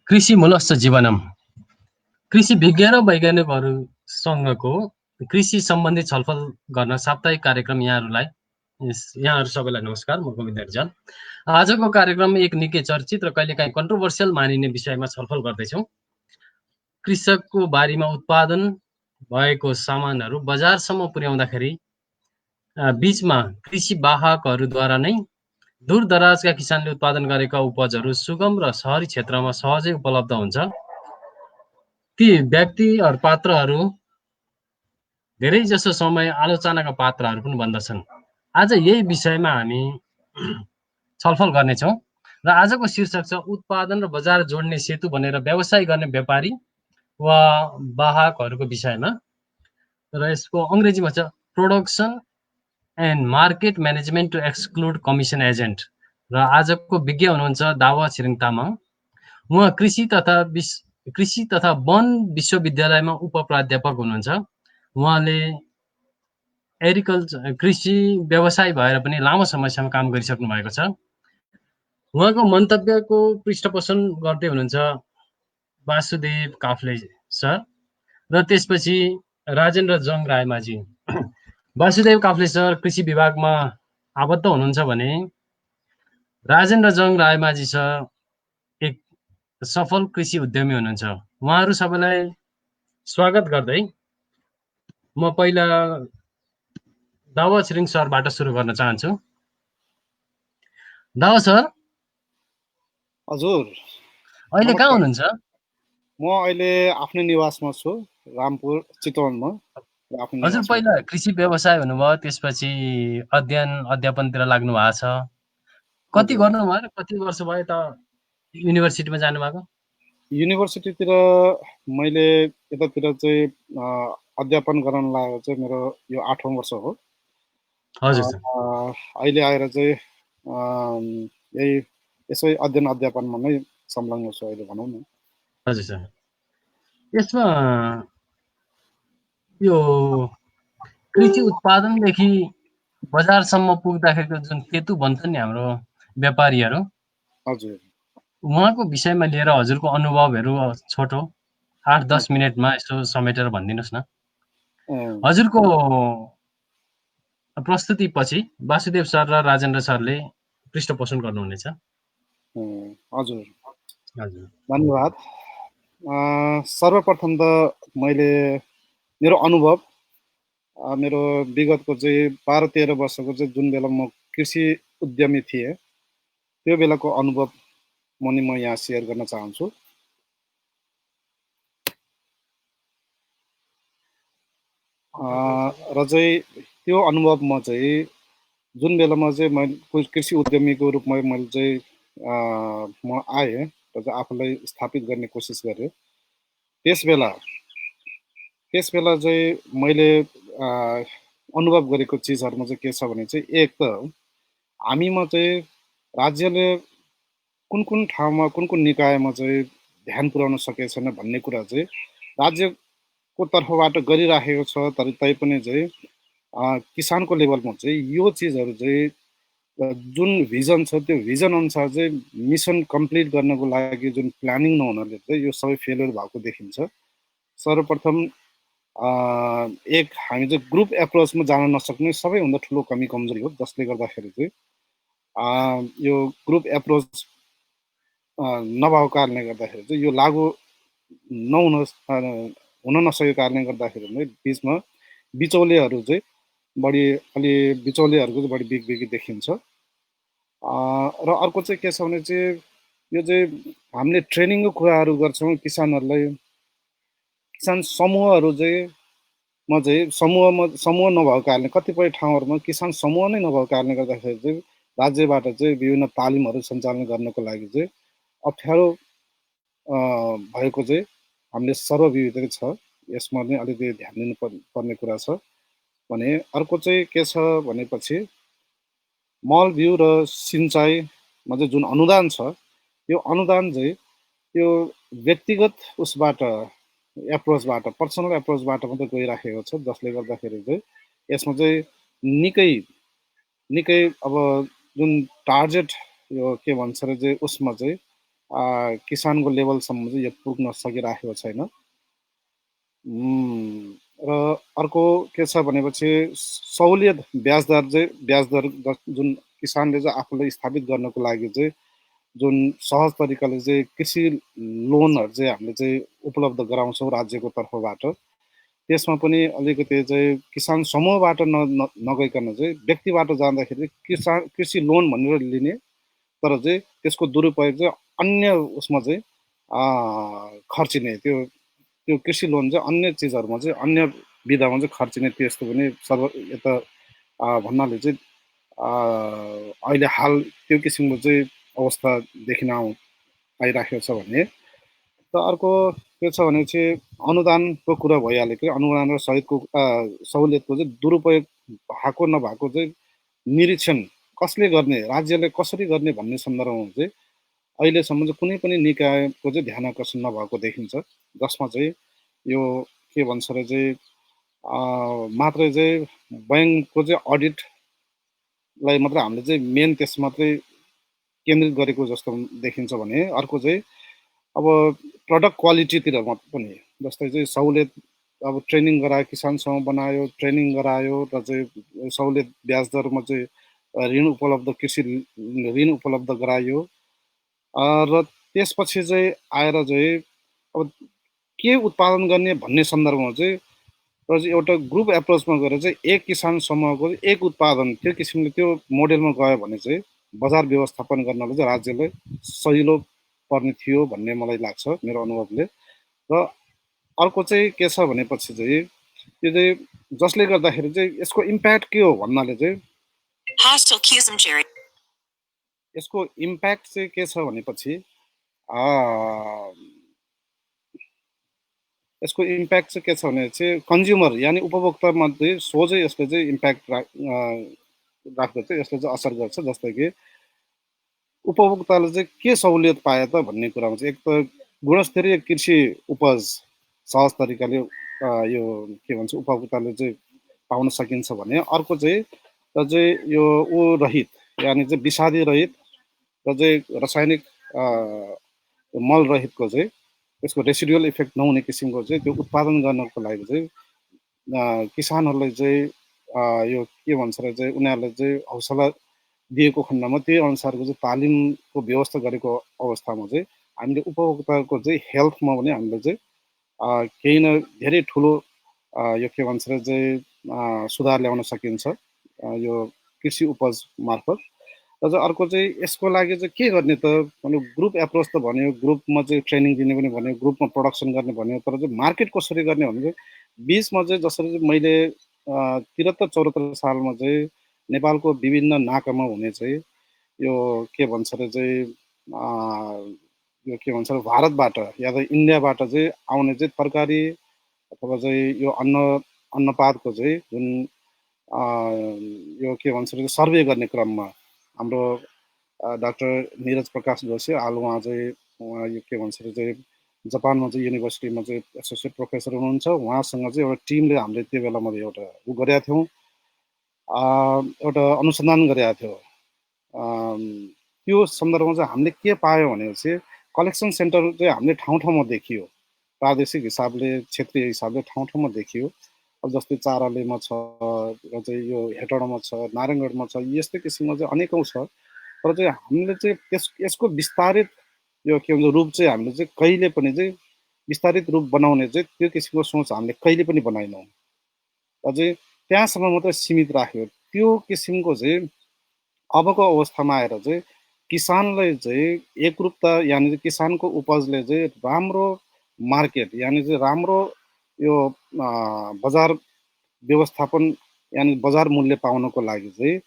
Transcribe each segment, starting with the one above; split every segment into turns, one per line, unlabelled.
कृषि मूलश्च जीवनम्। कृषि विज्ञ र वैज्ञानिकहरूसँगको कृषि सम्बन्धी छलफल गर्न साप्ताहिक कार्यक्रम यहाँहरू सबैलाई नमस्कार। म गोविन्द रिजाल। आजको कार्यक्रम एक निकै चर्चित र कहिलेकाहीँ कन्ट्रोभर्सियल मानिने विषयमा छलफल गर्दैछौँ। कृषकको बारीमा उत्पादन भएको सामानहरू बजारसम्म पुर्याउँदाखेरि बीचमा कृषि वाहकहरूद्वारा नै दूरदराजका किसानले उत्पादन गरेका उपजहरू सुगम र सहरी क्षेत्रमा सहजै उपलब्ध हुन्छ। ती व्यक्ति और पात्रहरू धेरै जसो समय आलोचनाका पात्रहरू पनि बन्दछन्। आज यही विषयमा हामी छलफल गर्नेछौँ र आजको शीर्षक छ उत्पादन र बजार जोड्ने सेतु भनेर व्यवसाय गर्ने व्यापारी वा वाहकहरूको विषयमा र यसको अङ्ग्रेजीमा छ production and market management to exclude commission agent. र आजको विज्ञ हुनुहुन्छ दावा छिरिङ तामाङ। उहाँ कृषि तथा वन विश्वविद्यालयमा उपप्राध्यापक हुनुहुन्छ। उहाँले एग्रिकल्चर कृषि व्यवसाय भएर पनि लामो समयसम्म काम गरिसक्नु भएको छ। उहाँको मन्तव्यको पृष्ठपोषण गर्दै हुनुहुन्छ वासुदेव काफ्ले सर र त्यसपछि राजेन्द्र जङ रायमाझी। वासुदेव काफ्ले सर कृषि विभागमा आबद्ध हुनुहुन्छ भने राजेन्द्र जङ रायमाझी सर एक सफल कृषि उद्यमी हुनुहुन्छ। उहाँहरू सबैलाई स्वागत गर्दै म पहिला दावा छिरिङ सरबाट सुरु गर्न चाहन्छु। दावा सर,
हजुर
अहिले कहाँ हुनुहुन्छ?
म अहिले आफ्नो निवासमा छु, रामपुर चितवनमा।
हजुर पहिला कृषि व्यवसाय हुनुभयो, त्यसपछि अध्यापनतिर लाग्नु भएको छ। कति गर्नुभयो र कति वर्ष भयो त युनिभर्सिटीमा जानुभएको?
युनिभर्सिटीतिर मैले यतातिर चाहिँ अध्यापन गर्न लागेको चाहिँ मेरो यो 8औं वर्ष हो।
हजुर सर।
अहिले आएर चाहिँ यही यसै अध्ययन अध्यापनमा नै संलग्न छु अहिले भनौँ न।
हजुर सर। यसमा यो कृषि उत्पादनदेखि बजारसम्म पुग्दाखेरिको जुन सेतु भन्छ नि हाम्रो व्यापारीहरू,
हजुर
उहाँको विषयमा लिएर हजुरको अनुभवहरू छोटो 8-10 मिनटमा यसो समेटेर भनिदिनुहोस् न। हजुरको प्रस्तुतिपछि वासुदेव सर र राजेन्द्र सरले पृष्ठपोषण गर्नुहुनेछ।
हजुर
हजुर
धन्यवाद। सर्वप्रथम त मैले मेरो अनुभव मेरो विगतको चाहिँ 12-13 वर्षको चाहिँ जुन बेला म कृषि उद्यमी थिएँ त्यो बेलाको अनुभव म यहाँ सेयर गर्न चाहन्छु। र चाहिँ त्यो अनुभवमा चाहिँ जुन बेलामा चाहिँ मैले कृषि उद्यमीको रूपमा मैले चाहिँ म आएँ र चाहिँ आफूलाई स्थापित गर्ने कोसिस गरेँ। त्यस बेला चाहिँ मैले अनुभव गरेको चिजहरूमा चाहिँ के छ भने चाहिँ एक त हामीमा चाहिँ राज्यले कुन कुन ठाउँमा कुन कुन निकायमा चाहिँ ध्यान पुर्याउन सकेको छैन भन्ने कुरा चाहिँ राज्यको तर्फबाट गरिराखेको छ। तर तैपनि चाहिँ किसानको लेभलमा चाहिँ यो चिजहरू चाहिँ जुन भिजन छ त्यो भिजन अनुसार चाहिँ मिसन कम्प्लिट गर्नको लागि जुन प्लानिङ नहुनाले चाहिँ यो सबै फेलियर भएको देखिन्छ। सर्वप्रथम एक हामी चाहिँ ग्रुप एप्रोचमा जान नसक्ने सबैभन्दा ठुलो कमी कमजोरी हो, जसले गर्दाखेरि चाहिँ यो ग्रुप एप्रोच नभएको कारणले गर्दाखेरि चाहिँ यो लागु हुन नसकेको कारणले गर्दाखेरि नै बिचमा बिचौलियाहरू चाहिँ अलि बिचौलियाहरूको चाहिँ बढी बिग देखिन्छ। र अर्को चाहिँ के छ भने चाहिँ यो चाहिँ हामीले ट्रेनिङको कुराहरू गर्छौँ किसानहरूलाई। किसान समूहहरू चाहिँ समूह नभएको कारणले कतिपय ठाउँहरूमा किसान समूह नै नभएको कारणले गर्दाखेरि चाहिँ राज्यबाट चाहिँ विभिन्न तालिमहरू सञ्चालन गर्नको लागि चाहिँ अप्ठ्यारो भएको चाहिँ हामीले सर्वविदित छ। यसमा नै अलिकति ध्यान दिनु पर्ने कुरा छ। भने अर्को चाहिँ के छ भनेपछि मल बिउ र सिँचाइमा चाहिँ जुन अनुदान छ यो अनुदान चाहिँ यो व्यक्तिगत उसबाट एप्रोचबाट पर्सनल एप्रोचबाट मात्रै गइराखेको छ, जसले गर्दाखेरि चाहिँ यसमा चाहिँ निकै अब जुन टार्गेट यो के भन्छ र चाहिँ उसमा चाहिँ किसानको लेभलसम्म चाहिँ यो पुग्न सकिराखेको छैन। र अर्को के छ भनेपछि सहुलियत ब्याज दर जुन किसानले चाहिँ आफूलाई स्थापित गर्नको लागि चाहिँ जुन सहज तरिकाले चाहिँ कृषि लोनहरू चाहिँ हामीले चाहिँ उपलब्ध गराउँछौँ राज्यको तर्फबाट, त्यसमा पनि अलिकति चाहिँ किसान समूहबाट नगइकन चाहिँ व्यक्तिबाट जाँदाखेरि कृषि लोन भनेर लिने, तर चाहिँ त्यसको दुरुपयोग चाहिँ अन्य उसमा चाहिँ खर्चिने, त्यो त्यो कृषि लोन चाहिँ अन्य चिजहरूमा चाहिँ अन्य विधामा चाहिँ खर्चिने, त्यस्तो पनि यता भन्नाले चाहिँ अहिले हाल त्यो किसिमको चाहिँ अवस्था देखिन आइराखेको छ भने। र अर्को के छ भने चाहिँ अनुदानको कुरा भइहाल्यो कि अनुदान र सहुलियतको चाहिँ दुरुपयोग भएको नभएको चाहिँ निरीक्षण कसले गर्ने, राज्यले कसरी गर्ने भन्ने सन्दर्भमा चाहिँ अहिलेसम्म चाहिँ कुनै पनि निकायको चाहिँ ध्यान आकर्षण नभएको देखिन्छ, जसमा चाहिँ यो के भन्छ र चाहिँ मात्रै चाहिँ बैङ्कको चाहिँ अडिटलाई मात्रै हामीले चाहिँ मेन त्यस मात्रै केन्द्रित गरेको जस्तो देखिन्छ भने, अर्को चाहिँ अब प्रडक्ट क्वालिटीतिर पनि जस्तै चाहिँ सहुलियत अब ट्रेनिङ गरायो, किसानसँग बनायो, ट्रेनिङ गरायो र चाहिँ सहुलियत ब्याज दरमा चाहिँ कृषि ऋण उपलब्ध गरायो, र त्यसपछि चाहिँ आएर चाहिँ अब के उत्पादन गर्ने भन्ने सन्दर्भमा चाहिँ र चाहिँ एउटा ग्रुप एप्रोचमा गएर चाहिँ एक किसान समूहको एक उत्पादन त्यो किसिमले त्यो मोडेलमा गयो भने चाहिँ बजार व्यवस्थापन गर्नलाई चाहिँ राज्यले सजिलो पर्ने थियो भन्ने मलाई लाग्छ मेरो अनुभवले। र अर्को चाहिँ के छ भनेपछि चाहिँ यो चाहिँ जसले गर्दाखेरि चाहिँ यसको इम्प्याक्ट के हो भन्नाले चाहिँ यसको इम्प्याक्ट चाहिँ के छ भनेपछि यसको इम्प्याक्ट चाहिँ के छ भने चाहिँ कन्ज्युमर यानि उपभोक्तामध्ये सोझै यसले चाहिँ इम्प्याक्ट राख्दछ, यसले चाहिँ असर गर्छ। जस्तै कि उपभोक्ताले चाहिँ के सहुलियत पाए त भन्ने कुरामा चाहिँ एक त गुणस्तरीय कृषि उपज सहज तरिकाले यो के भन्छ उपभोक्ताले चाहिँ पाउन सकिन्छ भने, अर्को चाहिँ र चाहिँ यो रहित यानि चाहिँ विषादी रहित र चाहिँ रासायनिक मल रहितको चाहिँ त्यसको रेसिडुअल इफेक्ट नहुने किसिमको चाहिँ त्यो उत्पादन गर्नको लागि चाहिँ किसानहरूलाई चाहिँ यो के भन्छ र चाहिँ उनीहरूलाई चाहिँ हौसला दिएको खण्डमा त्यही अनुसारको चाहिँ तालिमको व्यवस्था गरेको अवस्थामा चाहिँ हामीले उपभोक्ताको चाहिँ हेल्थमा पनि हामीले चाहिँ केही न धेरै ठुलो यो के भन्छ र चाहिँ सुधार ल्याउन सकिन्छ यो कृषि उपज मार्फत। र चाहिँ अर्को चाहिँ यसको लागि चाहिँ के गर्ने त भने ग्रुप एप्रोच त भन्यो, ग्रुपमा चाहिँ ट्रेनिङ दिने पनि भन्यो, ग्रुपमा प्रडक्सन गर्ने भन्यो, तर चाहिँ मार्केट कसरी गर्ने भने चाहिँ बिचमा चाहिँ जसरी चाहिँ मैले 73-74 सालमा चाहिँ नेपालको विभिन्न नाकामा हुने चाहिँ यो के भन्छ र चाहिँ यो के भन्छ भारतबाट या त इन्डियाबाट चाहिँ आउने चाहिँ तरकारी अथवा चाहिँ यो अन्नपातको चाहिँ जुन यो के भन्छ र सर्वे गर्ने क्रममा हाम्रो डाक्टर निरज प्रकाश जोशी हाल उहाँ चाहिँ यो के भन्छ र चाहिँ जापानमा चाहिँ युनिभर्सिटीमा चाहिँ एसोसिएट प्रोफेसर हुनुहुन्छ, उहाँसँग चाहिँ एउटा टिमले हामीले त्यो बेलामा एउटा गरेका थियौँ, एउटा अनुसन्धान गरेका थियो। त्यो सन्दर्भमा चाहिँ हामीले के पायौँ भनेपछि कलेक्सन सेन्टर चाहिँ हामीले ठाउँ ठाउँमा देखियो, प्रादेशिक हिसाबले क्षेत्रीय हिसाबले ठाउँ ठाउँमा देखियो। अब जस्तै चारालेमा छ र चाहिँ यो हेटौडामा छ, नारायणगढमा छ, यस्तै किसिममा चाहिँ अनेकौँ छ। तर चाहिँ हामीले चाहिँ यसको विस्तारित यो के भन्छ रूप चाहिँ हामीले चाहिँ कहिले पनि चाहिँ विस्तारित रूप बनाउने चाहिँ त्यो किसिमको सोच हामीले कहिले पनि बनाएनौँ, अझै त्यहाँसम्म मात्रै सीमित राख्यो। त्यो किसिमको चाहिँ अबको अवस्थामा आएर चाहिँ किसानलाई चाहिँ एकरूपता यानि चाहिँ किसानको उपजले चाहिँ राम्रो मार्केट यानि चाहिँ राम्रो यो बजार व्यवस्थापन यानि बजार मूल्य पाउनको लागि चाहिँ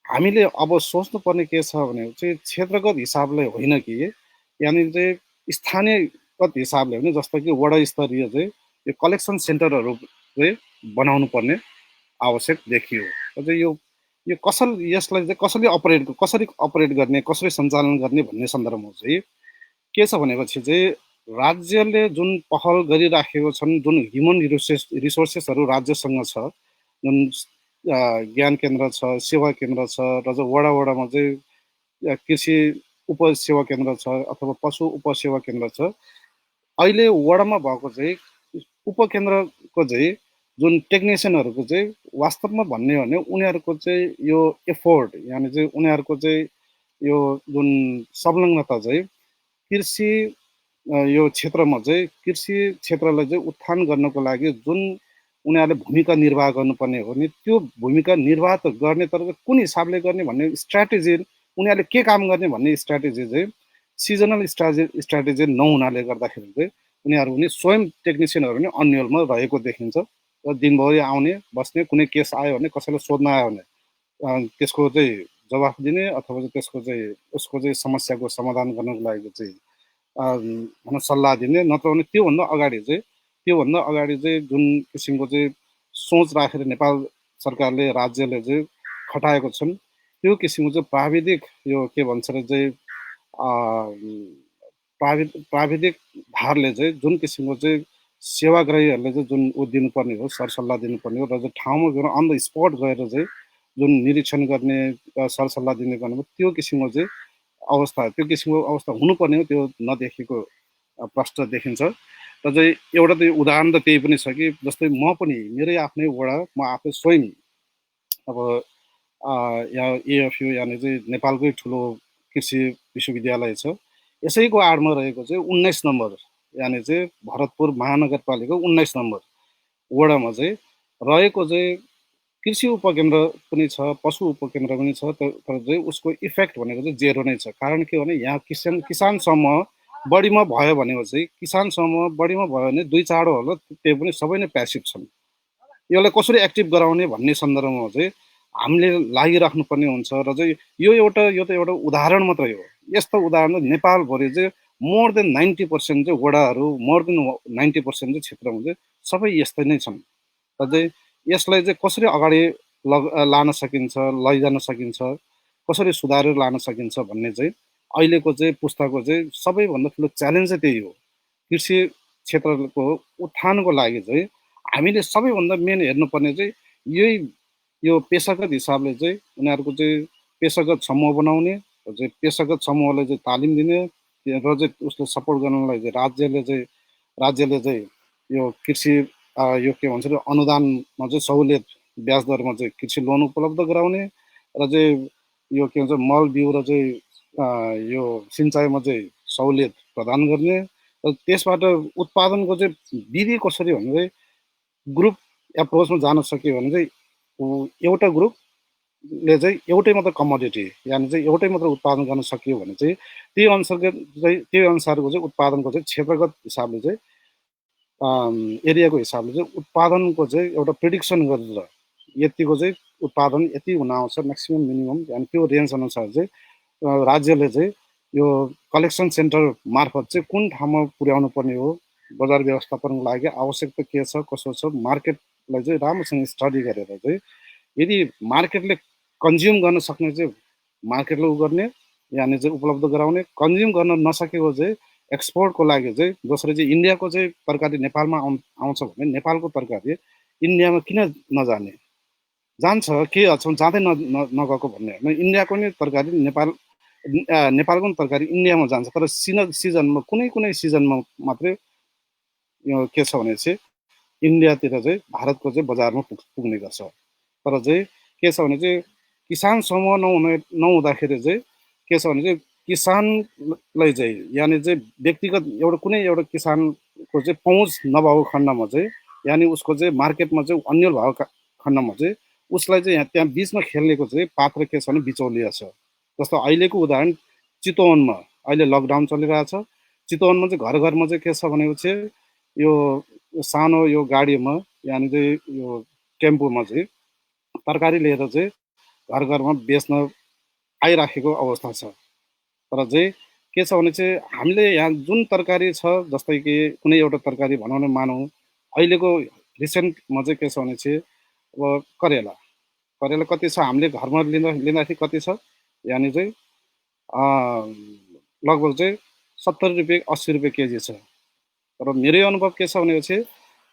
हामीले अब सोच्नुपर्ने के छ भने चाहिँ क्षेत्रगत हिसाबले होइन कि यानि चाहिँ स्थानीयगत हिसाबले होइन, जस्तो कि वडा स्तरीय चाहिँ यो कलेक्सन सेन्टरहरू चाहिँ बनाउनु पर्ने आवश्यक देखियो। अझै यो यसलाई चाहिँ कसरी अपरेट गर्ने, कसरी सञ्चालन गर्ने भन्ने सन्दर्भमा चाहिँ के छ भनेपछि चाहिँ राज्यले जुन पहल गरिराखेको छन्, जुन ह्युमन रिसोर्सेसहरू राज्यसँग छ, जुन ज्ञान केन्द्र छ, सेवा केन्द्र छ, र चाहिँ वडामा चाहिँ कृषि उपसेवा केन्द्र छ अथवा पशु उपसेवा केन्द्र छ, अहिले वडामा भएको चाहिँ उपकेन्द्रको चाहिँ जुन टेक्निसियनहरूको चाहिँ वास्तवमा भन्ने हो भने उनीहरूको चाहिँ यो एफोर्ट यानि चाहिँ उनीहरूको चाहिँ यो जुन संलग्नता चाहिँ कृषि यो क्षेत्रमा चाहिँ कृषि क्षेत्रलाई चाहिँ उत्थान गर्नको लागि जुन उनीहरूले भूमिका निर्वाह गर्नुपर्ने हो नि त्यो भूमिका निर्वाह त गर्ने, तर कुन हिसाबले गर्ने भन्ने स्ट्राटेजी उनीहरूले के काम गर्ने भन्ने स्ट्राटेजी चाहिँ सिजनल स्ट्राटेजी नहुनाले गर्दाखेरि चाहिँ उनीहरू पनि स्वयं टेक्निसियनहरू पनि अन्यलमा रहेको देखिन्छ र दिनभरि आउने बस्ने, कुनै केस आयो भने कसैलाई सोध्न आयो भने त्यसको चाहिँ जवाफ दिने अथवा चाहिँ त्यसको चाहिँ उसको चाहिँ समस्याको समाधान गर्नको लागि चाहिँ भनौँ सल्लाह दिने, नत्र भने त्योभन्दा अगाडि चाहिँ जुन किसिमको चाहिँ सोच राखेर नेपाल सरकारले राज्यले चाहिँ खटाएको छन् त्यो किसिमको चाहिँ प्राविधिक यो के भन्छ अरे चाहिँ प्राविधिक भारले चाहिँ जुन किसिमको चाहिँ सेवाग्राहीहरूले चाहिँ जुन ऊ दिनुपर्ने हो, सरसल्लाह दिनुपर्ने हो र चाहिँ ठाउँमा गएर अन द स्पट गएर चाहिँ जुन निरीक्षण गर्ने सरसल्लाह दिने गर्नु त्यो किसिमको चाहिँ अवस्था, त्यो किसिमको अवस्था हुनुपर्ने हो, त्यो नदेखेको प्रष्ट देखिन्छ। र चाहिँ एउटा त उदाहरण त त्यही पनि छ कि जस्तै म पनि मेरै आफ्नै वडा म आफै स्वयं अब यहाँ एएफयु यानि चाहिँ नेपालकै ठुलो कृषि विश्वविद्यालय छ, यसैको आडमा रहेको चाहिँ 19 नम्बर यानि चाहिँ भरतपुर महानगरपालिका 19 नम्बर वडामा चाहिँ रहेको चाहिँ कृषि उपकेन्द्र पनि छ, पशु उपकेन्द्र पनि छ, तर चाहिँ उसको इफेक्ट भनेको चाहिँ जेरो नै छ। कारण के हो भने यहाँ किसान समूह बढीमा भयो भने चाहिँ किसान समूह बढीमा भयो भने 2-4 होला, त्यो पनि सबै नै प्यासिभ छन्। यसलाई कसरी एक्टिभ गराउने भन्ने सन्दर्भमा चाहिँ हामीले लागिराख्नुपर्ने हुन्छ र चाहिँ यो त एउटा उदाहरण मात्रै हो। यस्तो उदाहरण नेपालभरि चाहिँ मोर देन 90% चाहिँ वडाहरू, मोर देन 90% चाहिँ क्षेत्रमा चाहिँ सबै यस्तै नै छन्। र चाहिँ यसलाई चाहिँ कसरी अगाडि लान सकिन्छ, लैजान सकिन्छ, कसरी सुधारेर लान सकिन्छ भन्ने चाहिँ अहिलेको चाहिँ पुस्ताको चाहिँ सबैभन्दा ठुलो च्यालेन्ज चाहिँ त्यही हो। कृषि क्षेत्रको उत्थानको लागि चाहिँ हामीले सबैभन्दा मेन हेर्नुपर्ने चाहिँ यही यो पेसागत हिसाबले चाहिँ उनीहरूको चाहिँ पेसागत समूह बनाउने र चाहिँ पेसागत समूहलाई चाहिँ तालिम दिने र चाहिँ उसले सपोर्ट गर्नलाई चाहिँ राज्यले चाहिँ यो कृषि यो के भन्छ अनुदानमा चाहिँ सहुलियत ब्याज दरमा चाहिँ कृषि लोन उपलब्ध गराउने र चाहिँ यो के भन्छ मल बिउ र चाहिँ यो सिँचाइमा चाहिँ सहुलियत प्रदान गर्ने र त्यसबाट उत्पादनको चाहिँ विधि कसरी भने चाहिँ ग्रुप एप्रोचमा जान सक्यो भने चाहिँ एउटा ग्रुपले चाहिँ एउटै मात्र कमोडिटी यानि चाहिँ एउटै मात्र उत्पादन गर्न सकियो भने चाहिँ त्यही अनुसारको चाहिँ उत्पादनको चाहिँ क्षेत्रगत हिसाबले चाहिँ एरियाको हिसाबले चाहिँ उत्पादनको चाहिँ एउटा प्रिडिक्सन गरेर यतिको चाहिँ उत्पादन यति हुन आउँछ म्याक्सिमम मिनिमम अनि त्यो रेन्ज अनुसार चाहिँ राज्यले चाहिँ यो कलेक्सन सेन्टर मार्फत चाहिँ कुन ठाउँमा पुर्याउनु पर्ने हो, बजार व्यवस्थापनको लागि आवश्यकता के छ कसो छ, मार्केटलाई चाहिँ राम्रोसँग स्टडी गरेर चाहिँ यदि मार्केटले कन्ज्युम गर्न सक्ने चाहिँ मार्केटले उ गर्ने यानि चाहिँ उपलब्ध गराउने, कन्ज्युम गर्न नसकेको चाहिँ एक्सपोर्टको लागि चाहिँ दोस्रो चाहिँ इन्डियाको चाहिँ तरकारी नेपालमा आउँछ भने नेपालको तरकारी इन्डियामा किन नजाने, जान्छ के जाँदै नगएको भन्ने होइन। इन्डियाको नै तरकारी नेपालको पनि तरकारी इन्डियामा जान्छ, तर सिजनमा कुनै सिजनमा मात्रै यो के छ भने चाहिँ इन्डियातिर चाहिँ भारतको चाहिँ बजारमा पुग्ने गर्छ। तर चाहिँ के छ भने चाहिँ किसान समूह नहुँदाखेरि चाहिँ के छ भने चाहिँ किसानलाई चाहिँ यानि चाहिँ व्यक्तिगत कुनै एउटा किसानको चाहिँ पहुँच नभएको खण्डमा चाहिँ यानि उसको चाहिँ मार्केटमा चाहिँ अन्यल भएको खण्डमा चाहिँ उसलाई चाहिँ त्यहाँ बिचमा खेल्नेको चाहिँ पात्र के छ भने बिचौलिया छ। जस्तो अहिलेको उदाहरण चितवनमा अहिले लकडाउन चलिरहेछ, चितवनमा चाहिँ घर घरमा चाहिँ के छ भनेपछि यो सानो यो गाडीमा यानि चाहिँ यो टेम्पोमा चाहिँ तरकारी लिएर चाहिँ घर घरमा बेच्न आइराखेको अवस्था छ। तर चाहिँ के छ भने चाहिँ हामीले यहाँ जुन तरकारी छ जस्तै कि कुनै एउटा तरकारी भनौँ न मानौँ अहिलेको रिसेन्टमा चाहिँ के छ भने चाहिँ अब करेला कति छ हामीले घरमा लिँदाखेरि कति छ यानि चाहिँ लगभग चाहिँ 70 रुपियाँ 80 रुपियाँ केजी छ। तर मेरै अनुभव के छ भनेपछि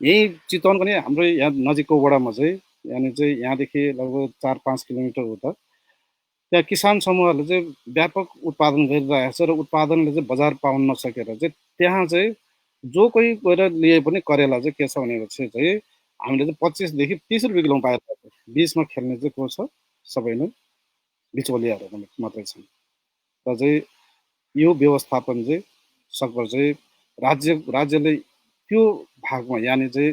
यही चितवनको नि हाम्रो यहाँ नजिकको वडामा चाहिँ यानि चाहिँ यहाँदेखि लगभग 4-5 किलोमिटर उता त्यहाँ किसान समूहहरूले चाहिँ व्यापक उत्पादन गरिरहेको छ र उत्पादनले चाहिँ बजार पाउन नसकेर चाहिँ त्यहाँ चाहिँ जो कोही गएर लिए पनि करेला चाहिँ के छ भनेपछि चाहिँ हामीले चाहिँ 25 देखि 30 रुपियाँ किलोमा पाइरहेको छ। बिचमा खेल्ने चाहिँ को छ? सबै नै बिचौलियाहरू मात्रै छन् र चाहिँ यो व्यवस्थापन चाहिँ सकभर चाहिँ राज्यले त्यो भागमा यानि चाहिँ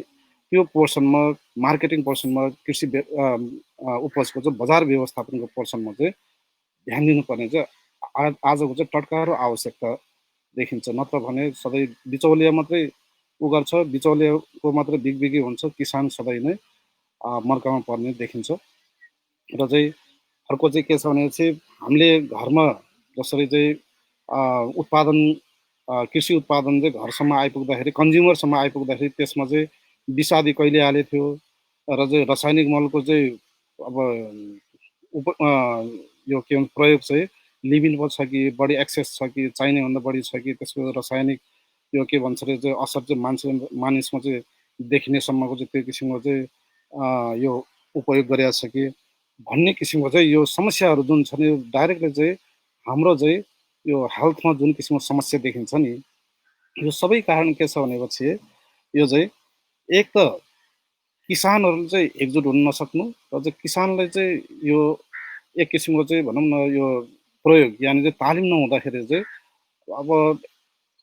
त्यो पोर्सनमा मार्केटिङ पोर्सनमा कृषि उपजको चाहिँ बजार व्यवस्थापनको पोर्सनमा चाहिँ ध्यान दिनुपर्ने चाहिँ आजको चाहिँ टट्का र आवश्यकता देखिन्छ। नत्र भने सधैँ बिचौलिया मात्रै उ गर्छ, बिचौलियाको मात्रै बिगबिगी हुन्छ, किसान सधैँ नै मर्कामा पर्ने देखिन्छ। र चाहिँ अर्को चाहिँ के छ भनेपछि हामीले घरमा जसरी चाहिँ उत्पादन कृषि उत्पादन चाहिँ घरसम्म आइपुग्दाखेरि कन्ज्युमरसम्म आइपुग्दाखेरि त्यसमा चाहिँ विषादी कहिले हालेको थियो र चाहिँ रासायनिक मलको चाहिँ अब यो के भन्छ प्रयोग चाहिँ लिमिटमा छ कि बढी एक्सेस छ कि चाहिने भन्दा बढी छ कि त्यसको रासायनिक यो के भन्छ अरे चाहिँ असर चाहिँ मानिसमा चाहिँ देखिनेसम्मको चाहिँ त्यो किसिमको चाहिँ यो उपयोग गरिएको छ कि भन्ने किसिमको चाहिँ यो समस्याहरू जुन छ नि डाइरेक्टली चाहिँ हाम्रो चाहिँ यो हेल्थमा जुन किसिमको समस्या देखिन्छ नि यो सबै कारण के छ भनेपछि यो चाहिँ एक त किसानहरू चाहिँ एकजुट हुन नसक्नु र चाहिँ किसानलाई चाहिँ यो एक किसिमको चाहिँ भनौँ न यो प्रयोग यानि चाहिँ तालिम नहुँदाखेरि चाहिँ अब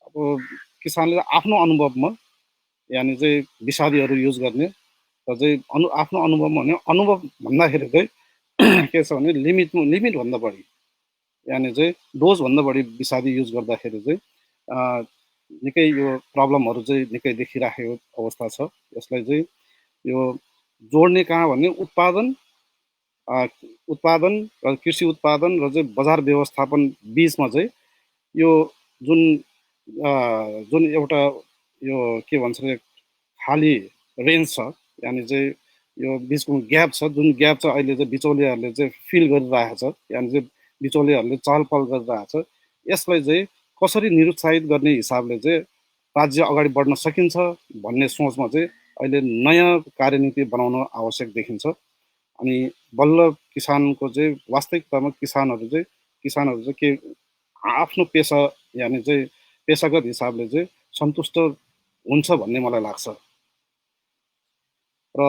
अब किसानले आफ्नो अनुभवमा यानि चाहिँ विषादीहरू युज गर्ने र चाहिँ आफ्नो अनुभवमा भने अनुभव भन्दाखेरि चाहिँ के छ भने लिमिटभन्दा बढी यानि चाहिँ डोजभन्दा बढी विषादी युज गर्दाखेरि चाहिँ निकै यो प्रब्लमहरू चाहिँ निकै देखिराखेको अवस्था छ। यसलाई चाहिँ यो जोड्ने कहाँ भने उत्पादन र कृषि उत्पादन र चाहिँ बजार व्यवस्थापन बिचमा चाहिँ यो जुन जुन एउटा यो के भन्छ अरे खाली रेन्ज छ यानि चाहिँ यो बिचको ग्याप छ जुन ग्याप चाहिँ अहिले चाहिँ बिचौलियाहरूले चाहिँ फिल गरिरहेको छ यानि चाहिँ बिचौलियाहरूले चहल पहल गरिरहेको छ। यसलाई चाहिँ कसरी निरुत्साहित गर्ने हिसाबले चाहिँ राज्य अगाडि बढ्न सकिन्छ भन्ने सोचमा चाहिँ अहिले नयाँ कार्यनीति बनाउन आवश्यक देखिन्छ। अनि बल्ल किसानको चाहिँ वास्तविकतामा किसानहरू चाहिँ के आफ्नो पेसा यानि चाहिँ पेसागत हिसाबले चाहिँ सन्तुष्ट हुन्छ भन्ने मलाई लाग्छ। र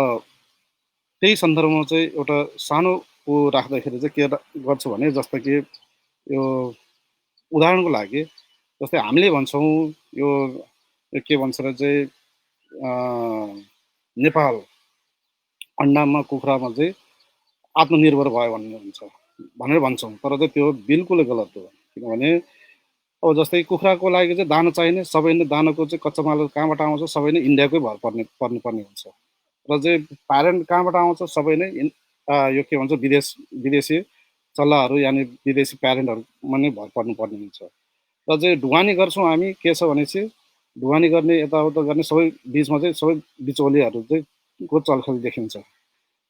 त्यही सन्दर्भमा चाहिँ एउटा सानो राख्दाखेरि चाहिँ के गर्छु भने जस्तो कि यो उदाहरणको लागि जस्तै हामीले भन्छौँ यो के भन्छ र चाहिँ नेपाल अन्डामा कुखुरामा चाहिँ आत्मनिर्भर भयो भनेर भन्छौँ तर चाहिँ त्यो बिल्कुलै गलत हो। किनभने अब जस्तै कुखुराको लागि चाहिँ दाना चाहिने सबै नै दानाको चाहिँ कच्चा माल कहाँबाट आउँछ सबै नै इन्डियाकै भर पर्नुपर्ने हुन्छ र चाहिँ प्यारेन्ट कहाँबाट आउँछ सबै नै यो के भन्छ विदेशी चल्लाहरू यानि विदेशी प्यारेन्टहरूमा नै भर पर्नुपर्ने हुन्छ। र चाहिँ ढुवानी गर्छौँ हामी के छ भनेपछि ढुवानी गर्ने यताउता गर्ने सबै बिचमा चाहिँ सबै बिचौलियाहरू चाहिँ को चलखेल देखिन्छ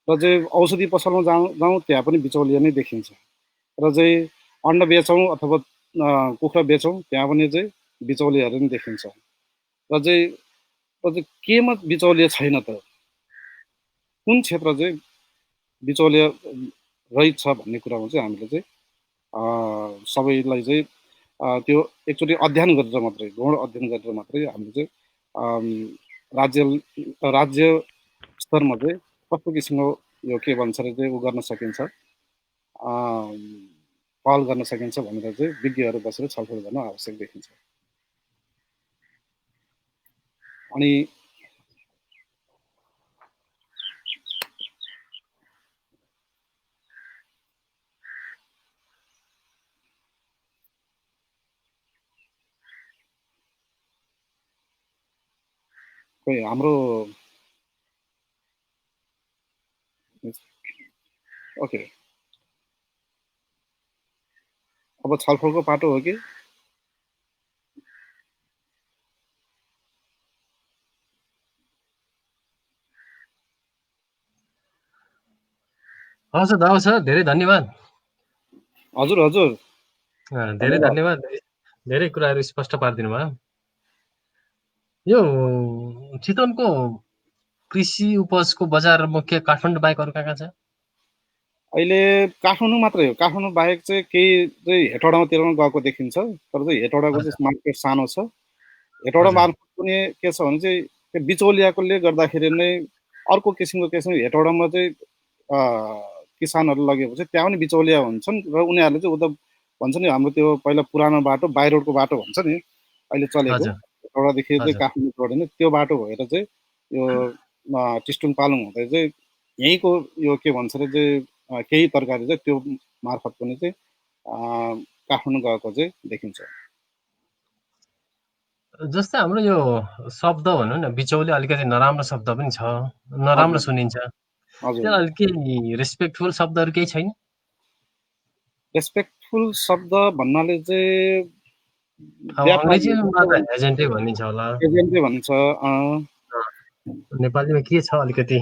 र चाहिँ औषधि पसलमा जाउँ त्यहाँ पनि बिचौलिया नै देखिन्छ र चाहिँ अन्डा बेचौँ अथवा कुखुरा बेचौँ त्यहाँ पनि चाहिँ बिचौलियाहरू नै देखिन्छ र चाहिँ केमा बिचौलिया छैन त कुन क्षेत्र चाहिँ बिचौलिया रहित छ भन्ने कुरामा चाहिँ हामीले चाहिँ सबैलाई चाहिँ त्यो एकचोटि अध्ययन गरेर मात्रै गौण अध्ययन गरेर मात्रै हामीले चाहिँ राज्य स्तरमा चाहिँ कस्तो किसिमको यो के भन्छ अरे चाहिँ उ गर्न सकिन्छ पहल गर्न सकिन्छ भनेर चाहिँ विज्ञहरू बसेर छलफल गर्न आवश्यक देखिन्छ। अनि खोइ हाम्रो ओके अब छलफलको पाटो हो कि
हवस् दावा छ, धेरै धन्यवाद।
हजुर हजुर
धेरै
धन्यवाद।
धन्यवाद, धेरै कुराहरू स्पष्ट पारिदिनु भयो। यो चितवनको कृषि उपजको बजार मुख्य काठमाडौँ बाहेक अरू कहाँ कहाँ छ?
अहिले काठमाडौँ मात्रै हो, काठमाडौँ बाहेक चाहिँ केही चाहिँ हेटौडातिर पनि गएको देखिन्छ, तर चाहिँ हेटौडाको
हजुर,
चाहिँ मार्केट सानो छ। हेटौडा
हजुर,
मार्फत पनि के छ भने चाहिँ त्यो बिचौलियाकोले गर्दाखेरि नै अर्को किसिमको हेटौडामा चाहिँ अ, किसानहरू लगेपछि त्यहाँ पनि बिचौलिया हुन्छन् र उनीहरूले चाहिँ उता भन्छ नि हाम्रो त्यो पहिला पुरानो बाटो बाई रोडको बाटो भन्छ नि अहिले चलेको
हजुर,
हेटौडादेखि चाहिँ
हजुर।
काठमाडौँ जोडिने त्यो बाटो भएर चाहिँ यो टिस्टुङ पालुङ हुँदै चाहिँ यहीँको यो के भन्छ अरे चाहिँ केही तरकारी चाहिँ त्यो मार्फत पनि चाहिँ काठमाडौँ गएको चाहिँ देखिन्छ।
जस्तै हाम्रो यो शब्द भनौँ न बिचौलिया अलिकति नराम्रो शब्द पनि छ, नराम्रो
हजुर
सुनिन्छ।
हजुर
त्यसलाई अलिक केही रेस्पेक्टफुल शब्दहरू केही छैन?
रेस्पेक्टफुल शब्द भन्नाले चाहिँ
अब
व्यापारी
अङ्ग्रेजीमा त एजेन्टै भनिन्छ होला।
एजेन्टले भन्छ
नेपालीमा के छ अलिकति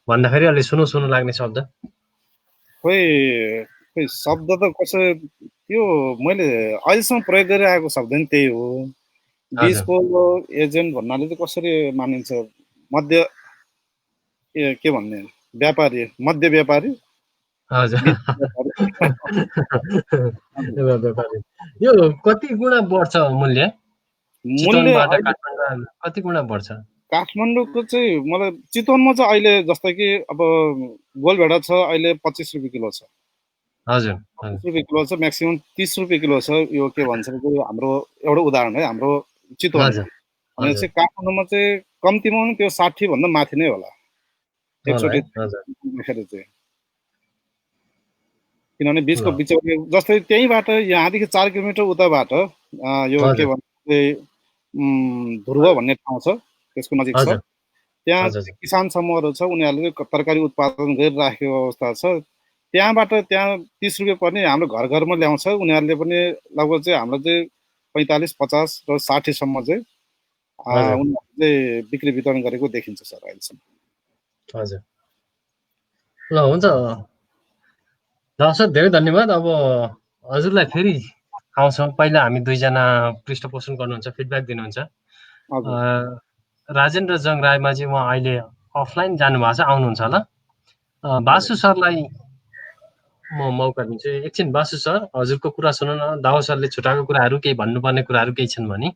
भन्दाखेरि अलि सुनु सुनु लाग्ने शब्द?
खोइ खोइ शब्द त कसै त्यो मैले अहिलेसम्म प्रयोग गरिरहेको शब्द नि त्यही हो।
हजुर,
बिचको एजेन्ट भन्नाले चाहिँ कसरी मानिन्छ? मध्य के भन्ने व्यापारी, मध्य व्यापारी,
हजुर।
बिच व्यापारी। हजुर।
एउटा व्यापारी। यो कति गुणा बढ्छ मूल्य?
मूल्य
चितवनबाट
अहिले
काठमाडौँ कति गुणा बढ्छ?
काठमाडौँको चाहिँ मलाई चितवनमा चाहिँ अहिले जस्तो कि अब गोलभेडा छ अहिले 25 रुपियाँ किलो छ।
हजुर, हजुर,
25 रुपियाँ किलो छ, म्याक्सिमम् 30 रुपियाँ किलो छ। यो के भन्छ अरे त्यो हाम्रो एउटा उदाहरण है हाम्रो चितवनमा।
हजुर,
भनेपछि
हजुर।
काठमाडौँमा चाहिँ कम्तीमा पनि त्यो 60 भन्दा माथि नै होला
होला है?
एकचोटि
हजुर,
देखेर चाहिँ। किनभने बिचको
ल,
बिचौलिया जस्तै त्यहीँबाट यहाँदेखि 4 किलोमिटर उताबाट यो के
हजुर,
भन्छ ध्रुव भन्ने ठाउँ छ, त्यसको नजिक छ।
हजुर,
त्यहाँ
हजुर,
चाहिँ किसान समूहहरू छ, उनीहरूले तरकारी उत्पादन गरिराखेको अवस्था छ। त्यहाँबाट त्यहाँ 30 रुपियाँ पर्ने हाम्रो घर घरमा ल्याउँछ, उनीहरूले पनि लगभग चाहिँ हाम्रो चाहिँ 45, 50 र 60सम्म चाहिँ
हजुर,
उनीहरूले चाहिँ बिक्री वितरण गरेको देखिन्छ सर अहिलेसम्म।
हजुर। ल हुन्छ। दर्शक धेरै धन्यवाद। अब हजुरलाई फेरि आउँछौँ। पहिला हामी दुईजना पृष्ठपोषण गर्नुहुन्छ, फिडब्याक दिनुहुन्छ।
हजुर
राजेन्द्र जङ रायमाझी उहाँ अहिले अफलाइन जानुभएको छ, आउनुहुन्छ होला।
हजुर
बासु सरलाई म मौका दिन्छु। एकछिन बासु सर, हजुरको कुरा सुनौँ न। दावा सरले छुटाएको कुराहरू केही भन्नुपर्ने कुराहरू केही छन् भने?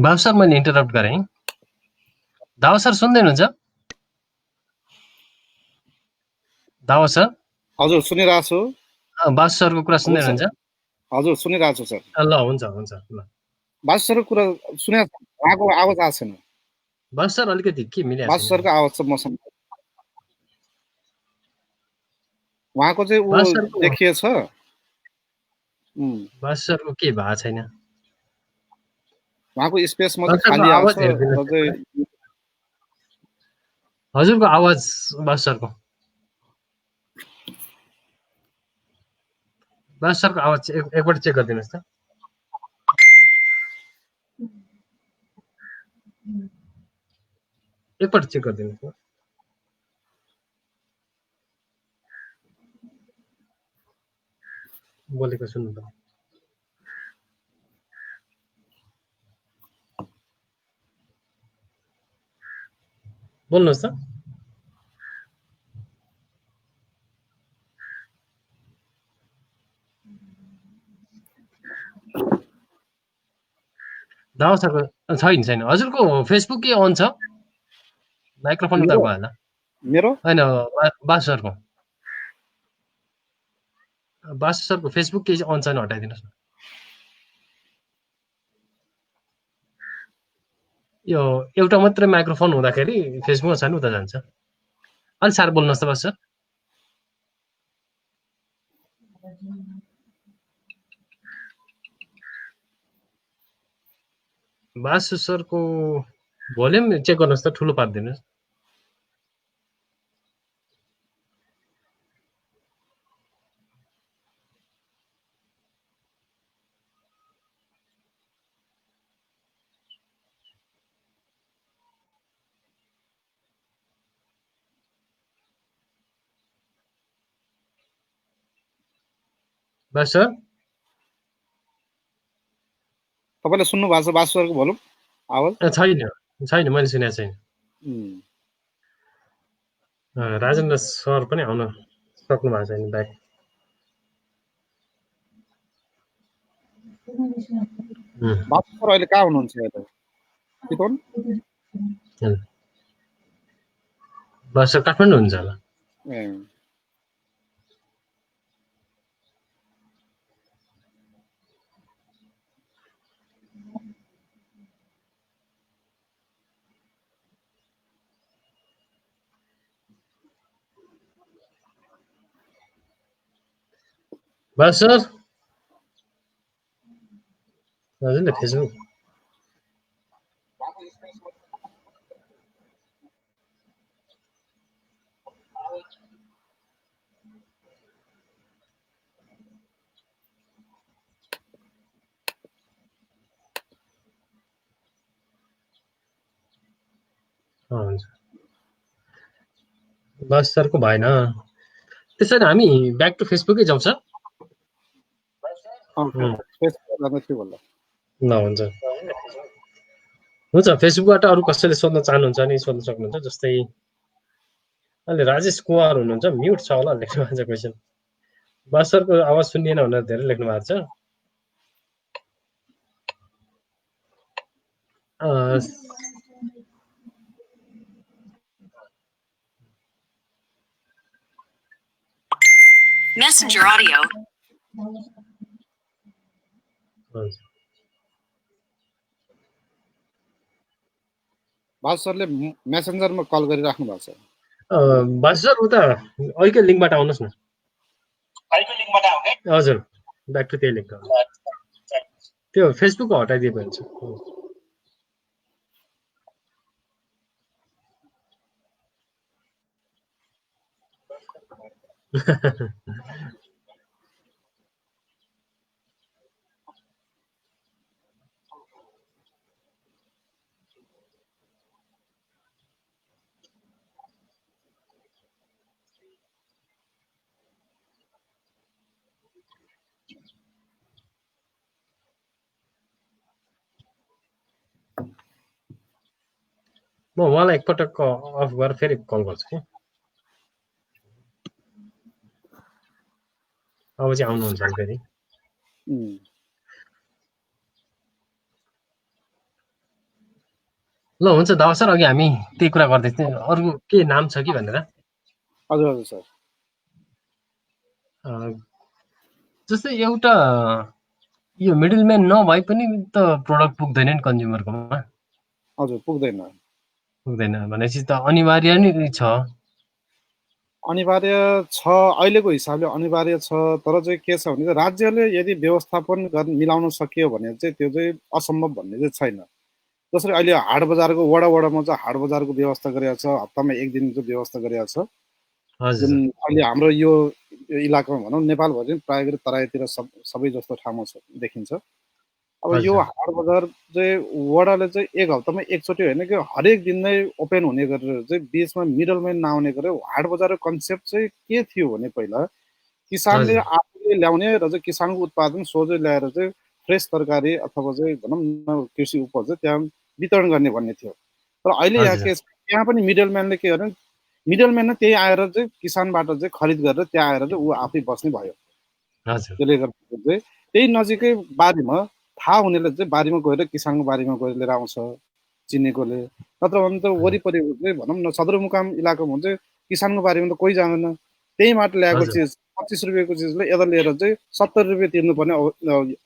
बाबु सर मैले इन्टरप्ट गरेँ। दावा सर सुन्दै हुनुहुन्छ? दावा सर
हजुर सुनिरहेको छु।
बासु सरको कुरा सुन्दै हुनुहुन्छ?
हजुर सुनिरहेको छु सर।
ल हुन्छ हुन्छ ल।
बासु सरको कुरा सुने, उहाँको आवाज आएको छैन।
बासु सर अलिकति के मिलिरहेको
बासु
छैन।
सरको आवाज चाहिँ मसँग, उहाँको चाहिँ ऊ
बासु सरको
देखिएछ।
बासु सरको के भएको छैन।
उहाँको स्पेस
बासु
मात्रै
सरको
खाली आएको
आवाज
छ र
हेरिदिनुहोस् न।
चाहिँ
हजुरको आवाज बासु सरको आवाज एकपल्ट चेक गरिदिनुहोस् त। एकपल्ट चेक गरिदिनुहोस् न। बोलेको सुन्नु पर्यो। बोल्नुहोस् त। दावा सरको छैन। हजुरको फेसबुक के अन छ? माइक्रोफोन उता गयो होला।
मेरो
होइन बासु सरको फेसबुक के अन छैन, हटाइदिनुहोस् न। यो एउटा मात्रै माइक्रोफोन हुँदाखेरि फेसबुकमा छैन उता जान्छ। अलिक साह्रो बोल्नुहोस् त बासु सर। बासु सरको भोल्युम चेक गर्नुहोस् त, ठुलो पारिदिनुहोस्। बासु सर
तपाईँले सुन्नु भएको छ बासु सरको भोल्युम आवाज?
छैन, मैले सुनेको छैन। राजेन्द्र सर पनि आउन सक्नु भएको छैन ब्याक।
बासु सर अहिले कहाँ हुनुहुन्छ? अहिले चितवन?
बासु सर काठमाडौँ हुन्छ होला। बासु सर हजुरले फेसबुक हुन्छ। बासु सरको भएन। त्यसो भने हामी ब्याक टु फेसबुकै जाउँछ। ल हुन्छ। फेसबुकबाट अरू कसैले सोध्न चाहनुहुन्छ भने सोध्न सक्नुहुन्छ। जस्तै अहिले राजेश कुमार हुनुहुन्छ, म्युट छ होला लेख्नु भएको छ क्वेसन। बासु सरको आवाज सुनिएन भनेर धेरै लेख्नु भएको छ।
Messenger audio.
बासु सरले मेसेन्जरमा कल गरिराख्नु भएको छ।
बासु सर उता अहिलेकै लिङ्कबाट आउनुहोस् न। हजुर ब्याक टु त्यही लिङ्क। त्यो फेसबुक हटाइदिए पनि हुन्छ। म उहाँलाई एकपटक अफ गरेर फेरि कल गर्छु कि। अब चाहिँ आउनुहुन्छ फेरि। ल हुन्छ दावा सर, अघि हामी त्यही कुरा गर्दै थियौँ, अरू के नाम छ कि भनेर।
हजुर हजुर सर।
जस्तै एउटा यो मिडलम्यान नभए पनि त प्रोडक्ट पुग्दैन नि कन्ज्युमरकोमा,
हजुर पुग्दैन।
पुग्दैन भनेपछि त अनिवार्य नै छ।
अनिवार्य छ, अहिलेको हिसाबले अनिवार्य छ, तर चाहिँ के छ भने चाहिँ राज्यले यदि व्यवस्थापन गर्न मिलाउन सकियो भने चाहिँ त्यो चाहिँ असम्भव भन्ने चाहिँ छैन। जसरी अहिले हाट बजारको वडा वडामा चाहिँ हाट बजारको व्यवस्था गरेको छ, हप्तामा एक दिन चाहिँ व्यवस्था गरेको छ,
हजुर
जुन
सर।
अहिले हाम्रो यो इलाकामा भनौँ नेपालभरि प्रायः गरी तराईतिर सबै जस्तो ठाउँमा देखिन्छ। अब
हजुर
यो
सर।
हाट बजार चाहिँ वडाले चाहिँ एक हप्तामा एकचोटि होइन कि हरेक दिन नै ओपन हुने गरेर चाहिँ बिचमा मिडलम्यान नआउने गरेर हाट बजारको कन्सेप्ट चाहिँ के थियो भने पहिला किसानले
हजुर
आफूले ल्याउने र चाहिँ किसानको उत्पादन सोझै ल्याएर चाहिँ फ्रेस तरकारी अथवा चाहिँ भनौँ न कृषि उपज चाहिँ त्यहाँ वितरण गर्ने भन्ने थियो। तर अहिले यहाँ
हजुर
के छ, त्यहाँ पनि मिडलम्यानले के गर्ने, मिडलम्यान नै त्यही आएर चाहिँ किसानबाट चाहिँ खरिद गरेर त्यहाँ आएर चाहिँ ऊ आफै बस्ने भयो।
हजुर
त्यसले गर्दा चाहिँ त्यही नजिकै बारीमा थाहा हुनेले चाहिँ बारीमा गएर किसानको बारीमा गएर लिएर आउँछ चिनेकोले, नत्र भने त वरिपरि चाहिँ भनौँ न सदरमुकाम इलाकामा चाहिँ किसानको बारीमा त कोही जाँदैन, त्यहीबाट ल्याएको
हजुर
चिज 25 रुपियाँको चिजले यता लिएर चाहिँ 70 रुपियाँ तिर्नुपर्ने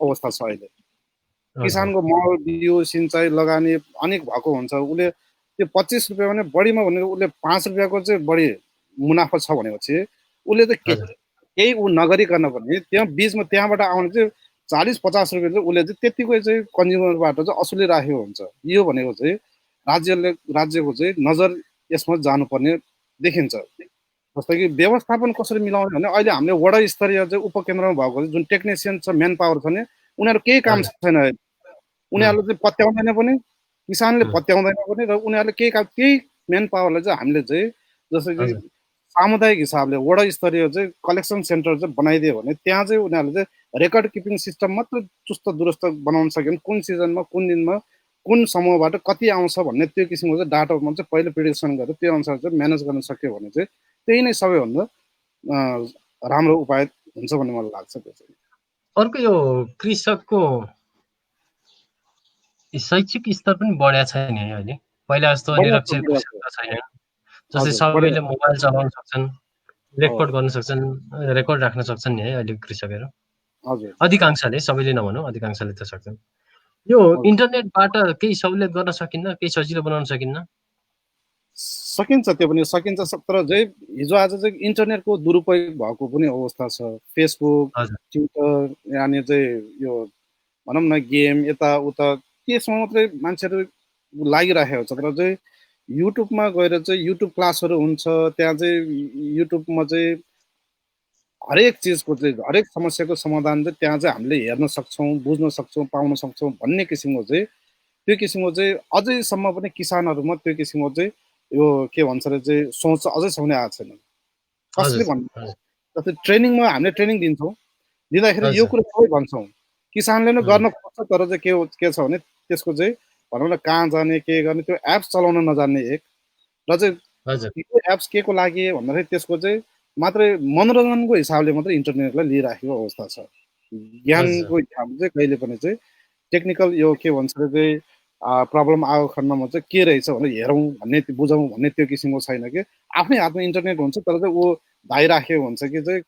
अवस्था छ अहिले।
हजुर
किसानको मल बिउ सिँचाइ लगानी अनेक भएको हुन्छ, उसले त्यो 25 रुपियाँ भने बढीमा भनेको उसले 5 रुपियाँको चाहिँ बढी मुनाफा छ भनेपछि उसले चाहिँ
हजुर
केही ऊ नगरिकन पनि त्यहाँ बिचमा त्यहाँबाट आउने चाहिँ 40-50 रुपियाँ चाहिँ उसले चाहिँ त्यतिकै चाहिँ कन्ज्युमरबाट चाहिँ असुलिराखेको हुन्छ। यो भनेको चाहिँ राज्यको चाहिँ नजर यसमा जानुपर्ने देखिन्छ। जस्तै कि व्यवस्थापन कसरी मिलाउने भने अहिले हामीले वडा स्तरीय चाहिँ उपकेन्द्रमा भएको जुन टेक्निसियन छ, म्यान पावर छ नि, उनीहरू केही काम
हजुर
छैन। उनीहरूले चाहिँ पत्याउँदैन पनि, किसानले पत्याउँदैन पनि, र उनीहरूले केही काम केही म्यान पावरलाई चाहिँ हामीले चाहिँ जस्तै कि
हजुर
सामुदायिक हिसाबले वडा स्तरीय चाहिँ कलेक्सन सेन्टर चाहिँ बनाइदियो भने त्यहाँ चाहिँ उनीहरूले चाहिँ रेकर्ड किपिङ सिस्टम मात्र चुस्त दुरुस्त बनाउन सक्यो भने कुन सिजनमा कुन दिनमा कुन समूहबाट कति आउँछ भन्ने त्यो किसिमको चाहिँ डाटामा चाहिँ पहिलो प्रिडिक्सन गरेर त्यो अनुसार चाहिँ म्यानेज गर्न सक्यो भने चाहिँ त्यही नै सबैभन्दा राम्रो उपाय हुन्छ भन्ने मलाई लाग्छ। त्यो चाहिँ
अर्को यो कृषकको शैक्षिक स्तर पनि बढेको छ नि अहिले, पहिला जस्तो निरक्षर कृषक त छैन। जस्तै
हजुर बढिरहेको
सबैले मोबाइल चलाउन सक्छन्,
हो।
रेकर्ड गर्न सक्छन्, रेकर्ड राख्न सक्छन् नि है अहिले कृषकहरू।
हजुर
अधिकांशले, सबैले नभनौँ, अधिकांशले त सक्छन्। यो
हजुर
इन्टरनेटबाट केही सहुलियत गर्न सकिन्न, केही सजिलो बनाउन सकिन्न?
सकिन्छ, त्यो पनि सकिन्छ, तर चाहिँ हिजो आज चाहिँ इन्टरनेटको दुरुपयोग भएको पनि अवस्था छ। फेसबुक,
हजुर
ट्विटर, यहाँनिर चाहिँ यो भनौँ न गेम यताउता त्यसमा मात्रै मान्छेहरू लागिराखेको छ। तर चाहिँ युट्युबमा गएर चाहिँ युट्युब क्लासहरू हुन्छ, त्यहाँ चाहिँ युट्युबमा चाहिँ हरेक चिजको चाहिँ हरेक समस्याको समाधान चाहिँ त्यहाँ चाहिँ हामीले हेर्न सक्छौँ, बुझ्न सक्छौँ, पाउन सक्छौँ भन्ने किसिमको चाहिँ त्यो किसिमको चाहिँ अझैसम्म पनि किसानहरूमा त्यो किसिमको चाहिँ यो के भन्छ अरे चाहिँ सोच अझैसम्म आएको छैन।
हजुर
कसले भन्नु,
हजुर
जस्तै ट्रेनिङमा हामीले ट्रेनिङ दिन्छौँ, दिँदाखेरि यो
हजुर
कुरो सबै भन्छौँ, किसानले नै गर्न खोज्छ, तर चाहिँ के छ भने त्यसको चाहिँ भनौँ न कहाँ जाने के गर्ने त्यो एप्स चलाउन नजान्ने एक, र चाहिँ
हजुर
यो एप्स के को लागि भन्दाखेरि त्यसको चाहिँ मात्रै मनोरञ्जनको हिसाबले मात्रै इन्टरनेटलाई लिइराखेको अवस्था छ।
हजुर
ज्ञानको हिसाबले चाहिँ कहिले पनि चाहिँ टेक्निकल यो के भन्छ अरे चाहिँ प्रब्लम आएको खण्डमा चाहिँ के रहेछ भनेर हेरौँ भन्ने बुझौँ भन्ने त्यो किसिमको छैन कि आफ्नै हातमा इन्टरनेट हुन्छ, तर चाहिँ ऊ धाइराखेको हुन्छ कि चाहिँ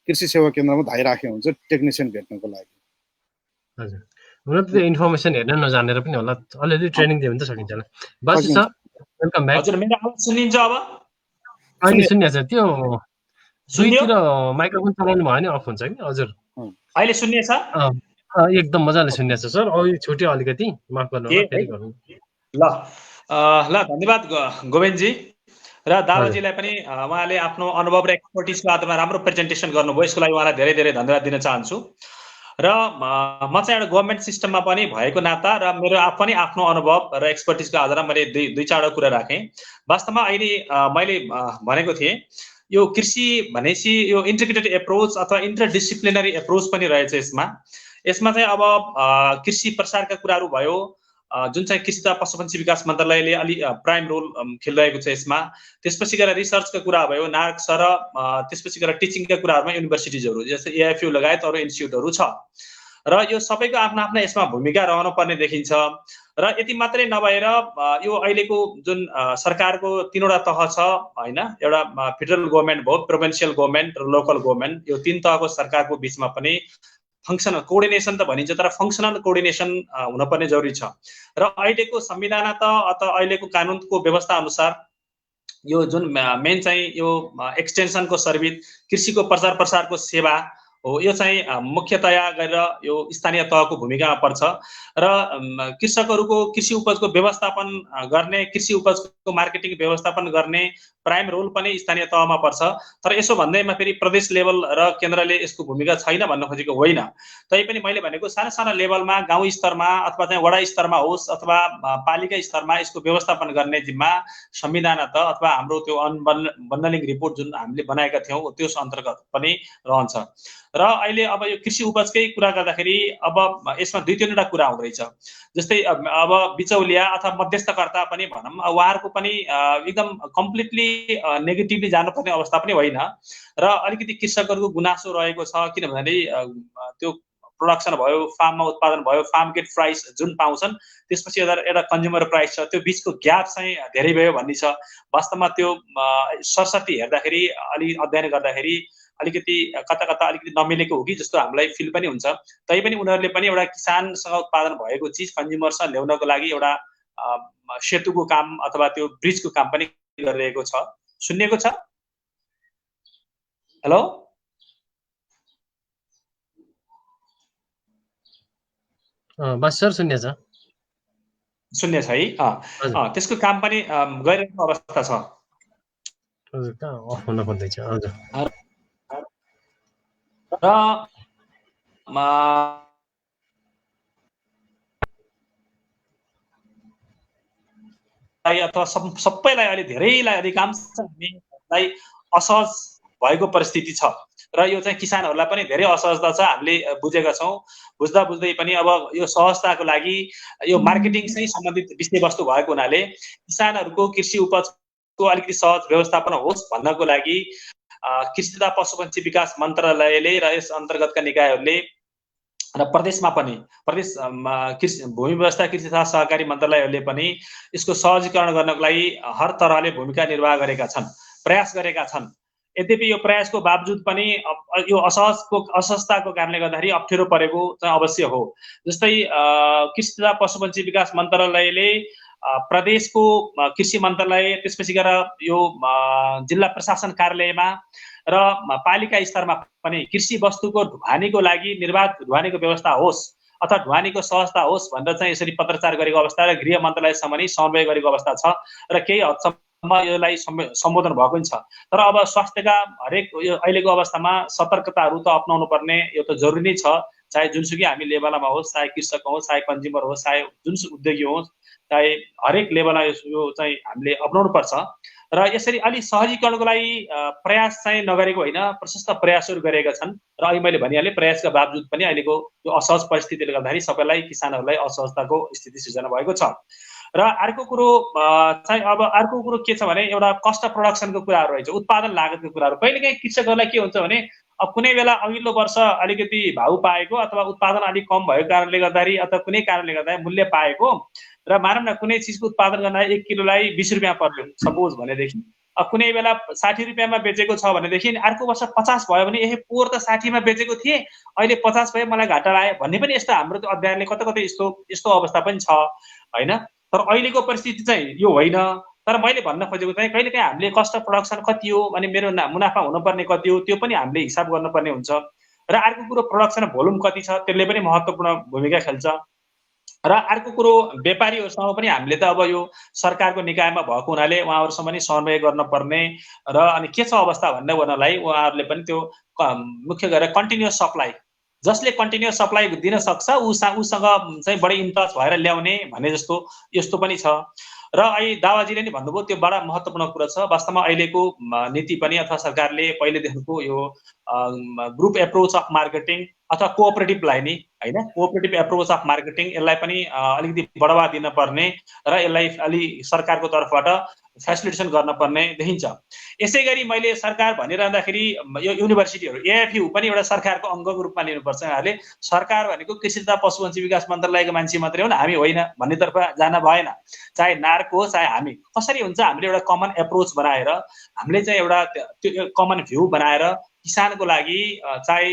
कृषि सेवा केन्द्रमा धाइराखेको हुन्छ टेक्निसियन भेट्नको लागि।
हजुर हुन त त्यो इन्फर्मेसन हेर्न नजानेर पनि होला, अलिअलि ट्रेनिङ दियो भने त सकिन्छ होला। बासु
सकिन्छ।
Sir, welcome back.
हजुर, मेरो आवाज सुनिन्छ अब?
अहिले
सुन्ने
सुन्ने छ त्यो
सुन्यो?
दुईतिर माइक्रोफोन चलाउनु भयो भने अफ हुन्छ कि? हजुर
अहिले सुन्नेछ?
एकदम मजाले सुन्ने छ सर। अघि छुट्यो अलिकति, माफ गर्नु होला, फेरि गर्नु।
ल ल, धन्यवाद गोविन्दजी र दावाजीलाई पनि उहाँले आफ्नो अनुभव र एक्सपर्टिजको आधारमा राम्रो प्रेजेन्टेसन गर्नुभयो, यसको लागि उहाँलाई धेरै धेरै धन्यवाद दिन चाहन्छु। र म चाहिँ एउटा गभर्मेन्ट सिस्टममा पनि भएको नाता र मेरो पनि आफ्नो अनुभव र एक्सपर्टिजको आधारमा मैले दुई चारवटा कुरा राखेँ। वास्तवमा अहिले मैले भनेको थिएँ यो कृषि भनेपछि यो इन्टिग्रेटेड एप्रोच अथवा इन्टरडिसिप्लिनरी एप्रोच पनि रहेछ यसमा चाहिँ अब कृषि प्रसारका कुराहरू भयो, जुन चाहिँ कृषि तथा पशुपन्छी विकास मन्त्रालयले अलि प्राइम रोल खेलिरहेको छ यसमा। त्यसपछि गएर रिसर्चका कुरा भयो, नार्क्स र त्यसपछि गएर टिचिङका कुराहरूमा युनिभर्सिटिजहरू जस्तै एआइएफयू लगायत अरू इन्स्टिट्युटहरू छ। र यो सबैको आफ्नो आफ्नो यसमा भूमिका रहनु पर्ने देखिन्छ। र यति मात्रै नभएर यो अहिलेको जुन सरकारको 3वटा तह छ हैन, एउटा फेडरल गभर्नमेन्ट भयो, प्रोभिन्सियल गभर्नमेन्ट र लोकल गभर्नमेन्ट, यो 3 तहको सरकारको बीचमा पनि फङ्सनल कोअर्डिनेसन त भनिन्छ तर फङ्सनल कोअर्डिनेसन हुनुपर्ने जरुरी छ। र अहिलेको संविधान अथवा अहिलेको कानुनको व्यवस्था अनुसार यो जुन मेन चाहिँ यो एक्सटेन्सनको सर्भिस, कृषिको प्रचार प्रसारको सेवा हो, यो चाहिँ मुख्यतया गरेर यो स्थानीय तहको भूमिकामा पर्छ। र कृषकहरूको कृषि उपजको व्यवस्थापन गर्ने, कृषि उपजको मार्केटिङ व्यवस्थापन गर्ने प्राइम रोल पनि स्थानीय तहमा पर्छ। तर यसो भन्दैमा फेरि प्रदेश लेभल र केन्द्रले यसको भूमिका छैन भन्न खोजेको होइन। तैपनि मैले भनेको साना साना लेभलमा, गाउँ स्तरमा अथवा चाहिँ वडा स्तरमा होस् अथवा पालिका स्तरमा यसको व्यवस्थापन गर्ने जिम्मा संविधान अथवा हाम्रो त्यो अनबन्डलिङ रिपोर्ट जुन हामीले बनाएका थियौँ त्यस अन्तर्गत पनि रहन्छ। र अहिले अब यो कृषि उपजकै कुरा गर्दाखेरि अब यसमा 2-3वटा कुरा हुँदैछ। जस्तै अब बिचौलिया अथवा मध्यस्थकर्ता पनि भनौँ, उहाँहरूको पनि एकदम कम्प्लिटली नेगेटिभली जानुपर्ने अवस्था पनि होइन। र अलिकति कृषकहरूको गुनासो रहेको छ, किनभने त्यो प्रोडक्सन भयो, फार्ममा उत्पादन भयो, फार्म गेट प्राइस जुन पाउँछन्, त्यसपछि एउटा कन्ज्युमर प्राइस छ, त्यो बिचको ग्याप चाहिँ धेरै भयो भन्ने छ। वास्तवमा त्यो सरसर्ती हेर्दाखेरि, अलि अध्ययन गर्दाखेरि अलिकति कता कता अलिकति नमिलेको हो कि जस्तो हामीलाई फिल पनि हुन्छ। तैपनि उनीहरूले पनि एउटा किसानसँग उत्पादन भएको चिज कन्ज्युमरसँग ल्याउनको लागि एउटा सेतुको काम अथवा त्यो ब्रिजको काम पनि गरिरहेको छ। सुन्नेको छ? हेलो,
बस सर सुन्ने छ।
सुन्ने छ है? त्यसको काम पनि गरिरहेको अवस्था छ।
हजुर, कहाँ अफ हुन खोज्दैछ। हजुर।
र अथवा सबैलाई अहिले धेरैलाई अधिकांशलाई असहज भएको परिस्थिति छ। र यो चाहिँ किसानहरूलाई पनि धेरै असहजता छ, हामीले बुझेका छौँ। बुझ्दा बुझ्दै पनि अब यो सहजताको लागि यो मार्केटिङसँग सम्बन्धित विषयवस्तु भएको हुनाले किसानहरूको कृषि उपजको अलिकति सहज व्यवस्थापन होस् भन्नको लागि कृषि तथा पशुपन्छी विकास मन्त्रालयले र यस अन्तर्गतका निकायहरूले र प्रदेशमा पनि प्रदेश कृषि भूमि व्यवस्था कृषि तथा सहकारी मन्त्रालयहरूले पनि यसको सहजीकरण गर्नको लागि हर तरहले भूमिका निर्वाह गरेका छन्, प्रयास गरेका छन्। यद्यपि यो प्रयासको बावजुद पनि यो असहजताको कारणले गर्दाखेरि अप्ठ्यारो परेको चाहिँ अवश्य हो। जस्तै कृषि तथा पशुपन्छी विकास मन्त्रालयले प्रदेशको कृषि मन्त्रालय, त्यसपछि गएर यो जिल्ला प्रशासन कार्यालयमा र पालिका स्तरमा पनि कृषि वस्तुको ढुवानीको लागि निर्वाध ढुवानीको व्यवस्था होस् अथवा ढुवानीको सहजता होस् भनेर चाहिँ यसरी पत्रचार गरेको अवस्था र गृह मन्त्रालयसँग पनि समन्वय गरेको अवस्था छ र केही हदसम्म यसलाई सम्बोधन भएको पनि छ। तर अब स्वास्थ्यका हरेक यो अहिलेको अवस्थामा सतर्कताहरू त अपनाउनु पर्ने यो त जरुरी नै छ, चाहे जुनसुकै हामी लेभलमा होस्, चाहे कृषक होस्, चाहे कन्ज्युमर होस्, चाहे जुनसुकै उद्योगी होस्, चाहे हरेक लेभलमा यो चाहिँ हामीले अपनाउनु पर्छ। र यसरी अलि सहजीकरणको लागि प्रयास चाहिँ नगरेको होइन, प्रशस्त प्रयासहरू गरेका छन्। र अहिले मैले भनिहालेँ प्रयासका बावजुद पनि अहिलेको यो असहज परिस्थितिले गर्दाखेरि सबैलाई किसानहरूलाई असहजताको स्थिति सिर्जना भएको छ। र अर्को कुरो चाहिँ अब अर्को कुरो के छ भने एउटा कस्ट अफ प्रोडक्सनको कुराहरू रहेछ, उत्पादन लागतको कुराहरू। कहिलेकाहीँ कृषकहरूलाई के हुन्छ भने अब कुनै बेला अघिल्लो वर्ष अलिकति भाउ पाएको अथवा उत्पादन अलिक कम भएको कारणले गर्दाखेरि अथवा कुनै कारणले गर्दा मूल्य पाएको र मानौँ न कुनै चिजको उत्पादन गर्न 1 किलोलाई 20 रुपियाँ पर्यो सपोज भनेदेखि, अब कुनै बेला 60 रुपियाँमा बेचेको छ भनेदेखि अर्को वर्ष 50 भयो भने ए पोहोर त 60 मा बेचेको थिएँ अहिले 50 भयो मलाई घाटा लाग्यो भन्ने पनि यस्तो हाम्रो अध्ययनले कतै कतै यस्तो अवस्था पनि छ हैन। तर अहिलेको परिस्थिति चाहिँ यो होइन। तर मैले भन्न खोजेको चाहिँ कहिलेकाहीँ हामीले कस्ट अफ प्रोडक्सन कति हो अनि मेरो मुनाफा हुनुपर्ने कति हो त्यो पनि हामीले हिसाब गर्नुपर्ने हुन्छ। र अर्को कुरो प्रोडक्सन भोल्युम कति छ त्यसले पनि महत्त्वपूर्ण भूमिका खेल्छ। र अर्को कुरो व्यापारीहरूसँग पनि हामीले त अब यो सरकारको निकायमा भएको हुनाले उहाँहरूसँग पनि समन्वय गर्नुपर्ने र अनि के छ अवस्था भन्नलाई उहाँहरूले पनि त्यो मुख्य गरेर कन्टिन्युअस सप्लाई, जसले कन्टिन्युअस सप्लाई दिन सक्छ उसँग चाहिँ बढी इन्टरेस्ट भएर ल्याउने भन्ने जस्तो यस्तो पनि छ। र अहिले दावाजीले नि भन्नुभयो त्यो बडा महत्त्वपूर्ण कुरा छ। वास्तवमा अहिलेको नीति पनि अथवा सरकारले पहिलेदेखिको यो ग्रुप एप्रोच अफ मार्केटिङ अथवा कोअपरेटिभलाई नि हैन, कोअपरेटिभ एप्रोच अफ मार्केटिङ यसलाई पनि अलिकति बढावा दिन पर्ने र यसलाई अलि सरकारको तर्फबाट फेसिलिटेसन गर्न पर्ने देखिन्छ। यसै गरी मैले सरकार भनिरहँदाखेरि यो युनिभर्सिटीहरू एएफयू पनि एउटा सरकारको अङ्गको रूपमा लिनुपर्छ। यहाँहरूले सरकार भनेको कृषि तथा पशुपन्छी विकास मन्त्रालयको मान्छे मात्रै हुन्, हामी होइन भन्नेतर्फ जान भएन। चाहे नार्क हो चाहे हामी, कसरी हुन्छ हामीले एउटा कमन एप्रोच बनाएर हामीले चाहिँ एउटा त्यो कमन भ्यू बनाएर किसानको लागि चाहे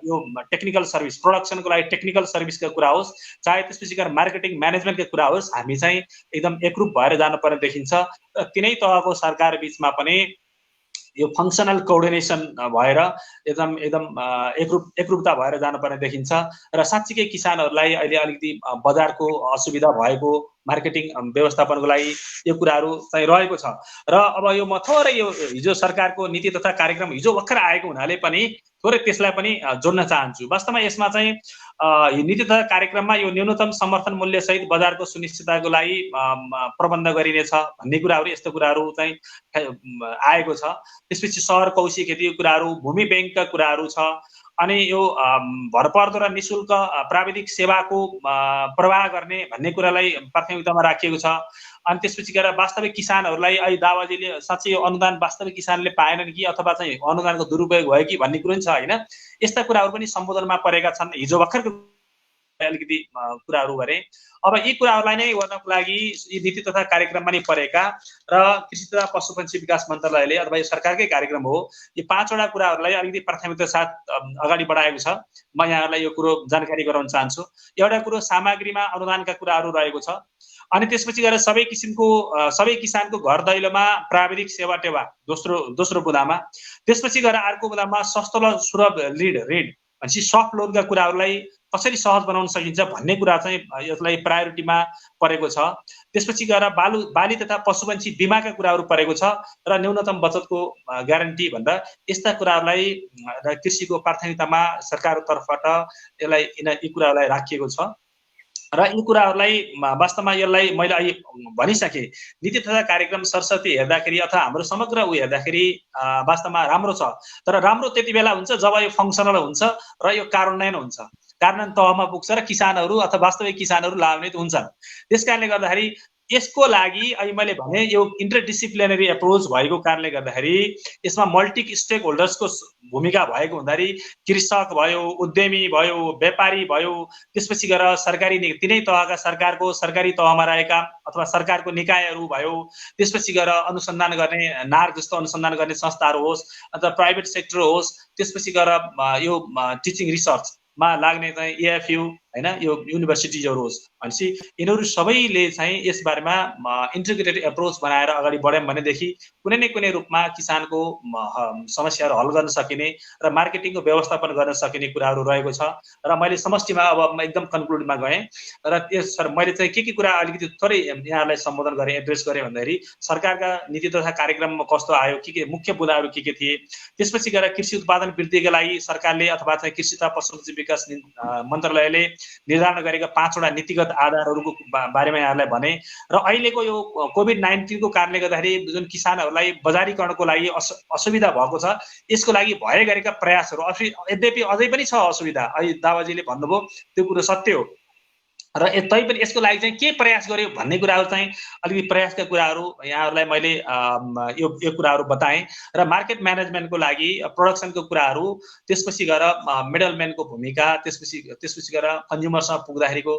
यो टेक्निकल सर्भिस प्रोडक्सनको लागि टेक्निकल सर्भिसको कुरा होस्, चाहे त्यसपछि गएर मार्केटिङ म्यानेजमेन्टको कुरा होस्, हामी चाहिँ एकदम एकरूप भएर जानुपर्ने देखिन्छ। र तिनै तहको सरकार बिचमा पनि यो फङ्सनल कोअर्डिनेसन भएर एकदम एकदम एकरूपता भएर जानुपर्ने देखिन्छ। र साँच्चीकै किसानहरूलाई अहिले अलिकति बजारको असुविधा भएको, मार्केटिङ व्यवस्थापनको लागि यो कुराहरू चाहिँ रहेको छ। र अब यो म थोरै यो हिजो सरकारको नीति तथा कार्यक्रम हिजो भर्खर आएको हुनाले पनि थोरै त्यसलाई पनि जोड्न चाहन्छु। वास्तवमा यसमा चाहिँ नीति तथा कार्यक्रममा यो न्यूनतम समर्थन मूल्य सहित बजारको सुनिश्चितताको लागि प्रबन्ध गरिनेछ भन्ने कुराहरू, यस्तो कुराहरू चाहिँ आएको छ। त्यसपछि सहर कौशी खेतीको कुराहरू, भूमि ब्याङ्कका कुराहरू छ, अनि यो भरपर्दो र निशुल्क प्राविधिक सेवाको प्रवाह गर्ने भन्ने कुरालाई प्राथमिकतामा राखिएको छ। अनि त्यसपछि गएर वास्तविक किसानहरूलाई अहिले दावाजीले साँच्चै यो अनुदान वास्तविक किसानले पाएनन् कि अथवा चाहिँ अनुदानको दुरुपयोग भयो कि भन्ने कुरो पनि छ होइन। यस्ता कुराहरू पनि सम्बोधनमा परेका छन्। हिजो भर्खरको अलिकति कुराहरू गरे। अब यी कुराहरूलाई नै गर्नको लागि यी नीति तथा कार्यक्रममा नै परेका र कृषि तथा पशुपन्छी विकास मन्त्रालयले अथवा यो सरकारकै कार्यक्रम हो, यो 5वटा कुराहरूलाई अलिकति प्राथमिकता साथ अगाडि बढाएको छ। म यहाँहरूलाई यो कुरो जानकारी गराउन चाहन्छु। एउटा कुरो सामग्रीमा अनुदानका कुराहरू रहेको छ। अनि त्यसपछि गएर सबै किसानको घर दैलोमा प्राविधिक सेवा टेवा दोस्रो बुँदामा। त्यसपछि गएर अर्को बुँदामा सस्तो र सुलभ ऋण भनेपछि सफ्ट लोनका कुराहरूलाई कसरी सहज बनाउन सकिन्छ भन्ने कुरा चाहिँ यसलाई प्रायोरिटीमा परेको छ। त्यसपछि गएर बाली तथा पशुपन्छी बिमाका कुराहरू परेको छ र न्यूनतम बचतको ग्यारेन्टी भन्दा यस्ता कुराहरूलाई कृषिको प्राथमिकतामा सरकारको तर्फबाट यी कुराहरूलाई राखिएको छ। र यी कुराहरूलाई वास्तवमा यसलाई मैले अहिले भनिसकेँ। नीति तथा कार्यक्रम सरस्वती हेर्दाखेरि अथवा हाम्रो समग्र हेर्दाखेरि वास्तवमा राम्रो छ। तर राम्रो त्यति बेला हुन्छ जब यो फङ्सनल हुन्छ र यो कार्यान्वयन हुन्छ, कार्यान्वयन तहमा पुग्छ र किसानहरू अथवा वास्तविक किसानहरू लाभान्वित हुन्छन्। त्यसकारणले गर्दाखेरि यसको लागि अहिले मैले भने यो इन्टरडिसिप्लिनरी एप्रोच भएको कारणले गर्दाखेरि यसमा मल्टी स्टेक होल्डर्सको भूमिका भएको हुँदाखेरि कृषक भयो, उद्यमी भयो, व्यापारी भयो, त्यसपछि गएर सरकारी तिनै तहका सरकारी तहमा रहेका अथवा सरकारको निकायहरू भयो, त्यसपछि गएर अनुसन्धान गर्ने नार्क जस्तो अनुसन्धान गर्ने संस्थाहरू होस् अथवा प्राइभेट सेक्टर होस्, त्यसपछि गएर यो टिचिङ रिसर्चमा लाग्ने चाहिँ एएफयू हैन, यो युनिभर्सिटिजहरू होस् भनेपछि यिनीहरू सबैले चाहिँ यस बारेमा इन्टिग्रेटेड एप्रोच बनाएर अगाडि बढ्यौँ भनेदेखि कुनै न कुनै रूपमा किसानको समस्याहरू हल गर्न सकिने र मार्केटिङको व्यवस्थापन गर्न सकिने कुराहरू रहेको छ। र मैले समष्टिमा अब म एकदम कन्क्लुडमा गएँ र मैले चाहिँ के कुरा अलिकति थोरै यहाँहरूलाई सम्बोधन गरेँ, एड्रेस गरेँ भन्दाखेरि सरकारका नीति तथा कार्यक्रममा कस्तो आयो, के मुख्य बुँदाहरू के थिए, त्यसपछि गएर कृषि उत्पादन वृद्धिका लागि सरकारले अथवा चाहिँ कृषि तथा पशुपन्छी विकास मन्त्रालयले निर्धारण गरेका 5वटा नीतिगत आधारहरूको बारेमा यहाँहरूलाई भने। र अहिलेको यो कोभिड-19 को कारणले गर्दाखेरि जुन किसानहरूलाई बजारीकरणको लागि असुविधा भएको छ, यसको लागि भए गरेका प्रयासहरू यद्यपि अझै पनि छ असुविधा, अहिले दावाजीले भन्नुभयो त्यो कुरो सत्य हो। र तैपनि यसको लागि चाहिँ के प्रयास गर्यो भन्ने कुराहरू चाहिँ अलिकति प्रयासका कुराहरू यहाँहरूलाई मैले यो कुराहरू बताएँ। र मार्केट म्यानेजमेन्टको लागि प्रोडक्सनको कुराहरू, त्यसपछि गएर मिडलम्यानको भूमिका, त्यसपछि गएर कन्ज्युमरसँग पुग्दाखेरिको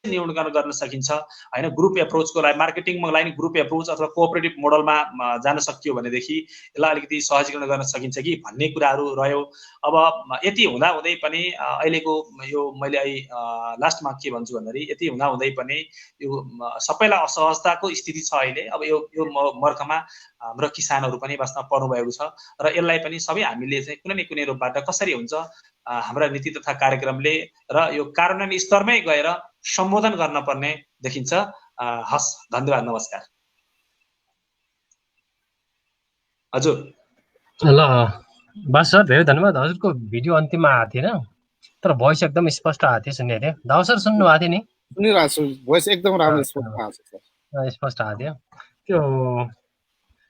न्यूनीकरण गर्न सकिन्छ हैन। ग्रुप एप्रोचको लागि मार्केटिङमा लागि ग्रुप एप्रोच अथवा कोअपरेटिभ मोडलमा जान सकियो भनेदेखि यसलाई अलिकति सहजीकरण गर्न सकिन्छ कि भन्ने कुराहरू रह्यो। अब यति हुँदै पनि अहिलेको यो मैले अहिले लास्टमा के भन्छु भन्दाखेरि यति हुँदै पनि यो सबैलाई असहजताको स्थिति छ अहिले। अब यो मर्खमा हाम्रो किसानहरू पनि वास्तवमा पर्नु भएको छ र यसलाई पनि सबै हामीले चाहिँ कुनै न कुनै रूपबाट कसरी हुन्छ हाम्रा नीति तथा कार्यक्रमले र यो कार्यान्वयन स्तरमै गएर सम्बोधन गर्न पर्ने देखिन्छ। हस्, धन्यवाद, नमस्कार। हजुर
ल बास सर, धेरै धन्यवाद। हजुरको भिडियो अन्तिममा आएको थिएन तर भोइस एकदम स्पष्ट आएको थियो, सुन्ने थिएँ। दाउ सर सुन्नु भएको थियो नि?
सुनिरहेको छु, भोइस एकदम राम्रो स्पष्ट आएको छ सर।
स्पष्ट आएको थियो। त्यो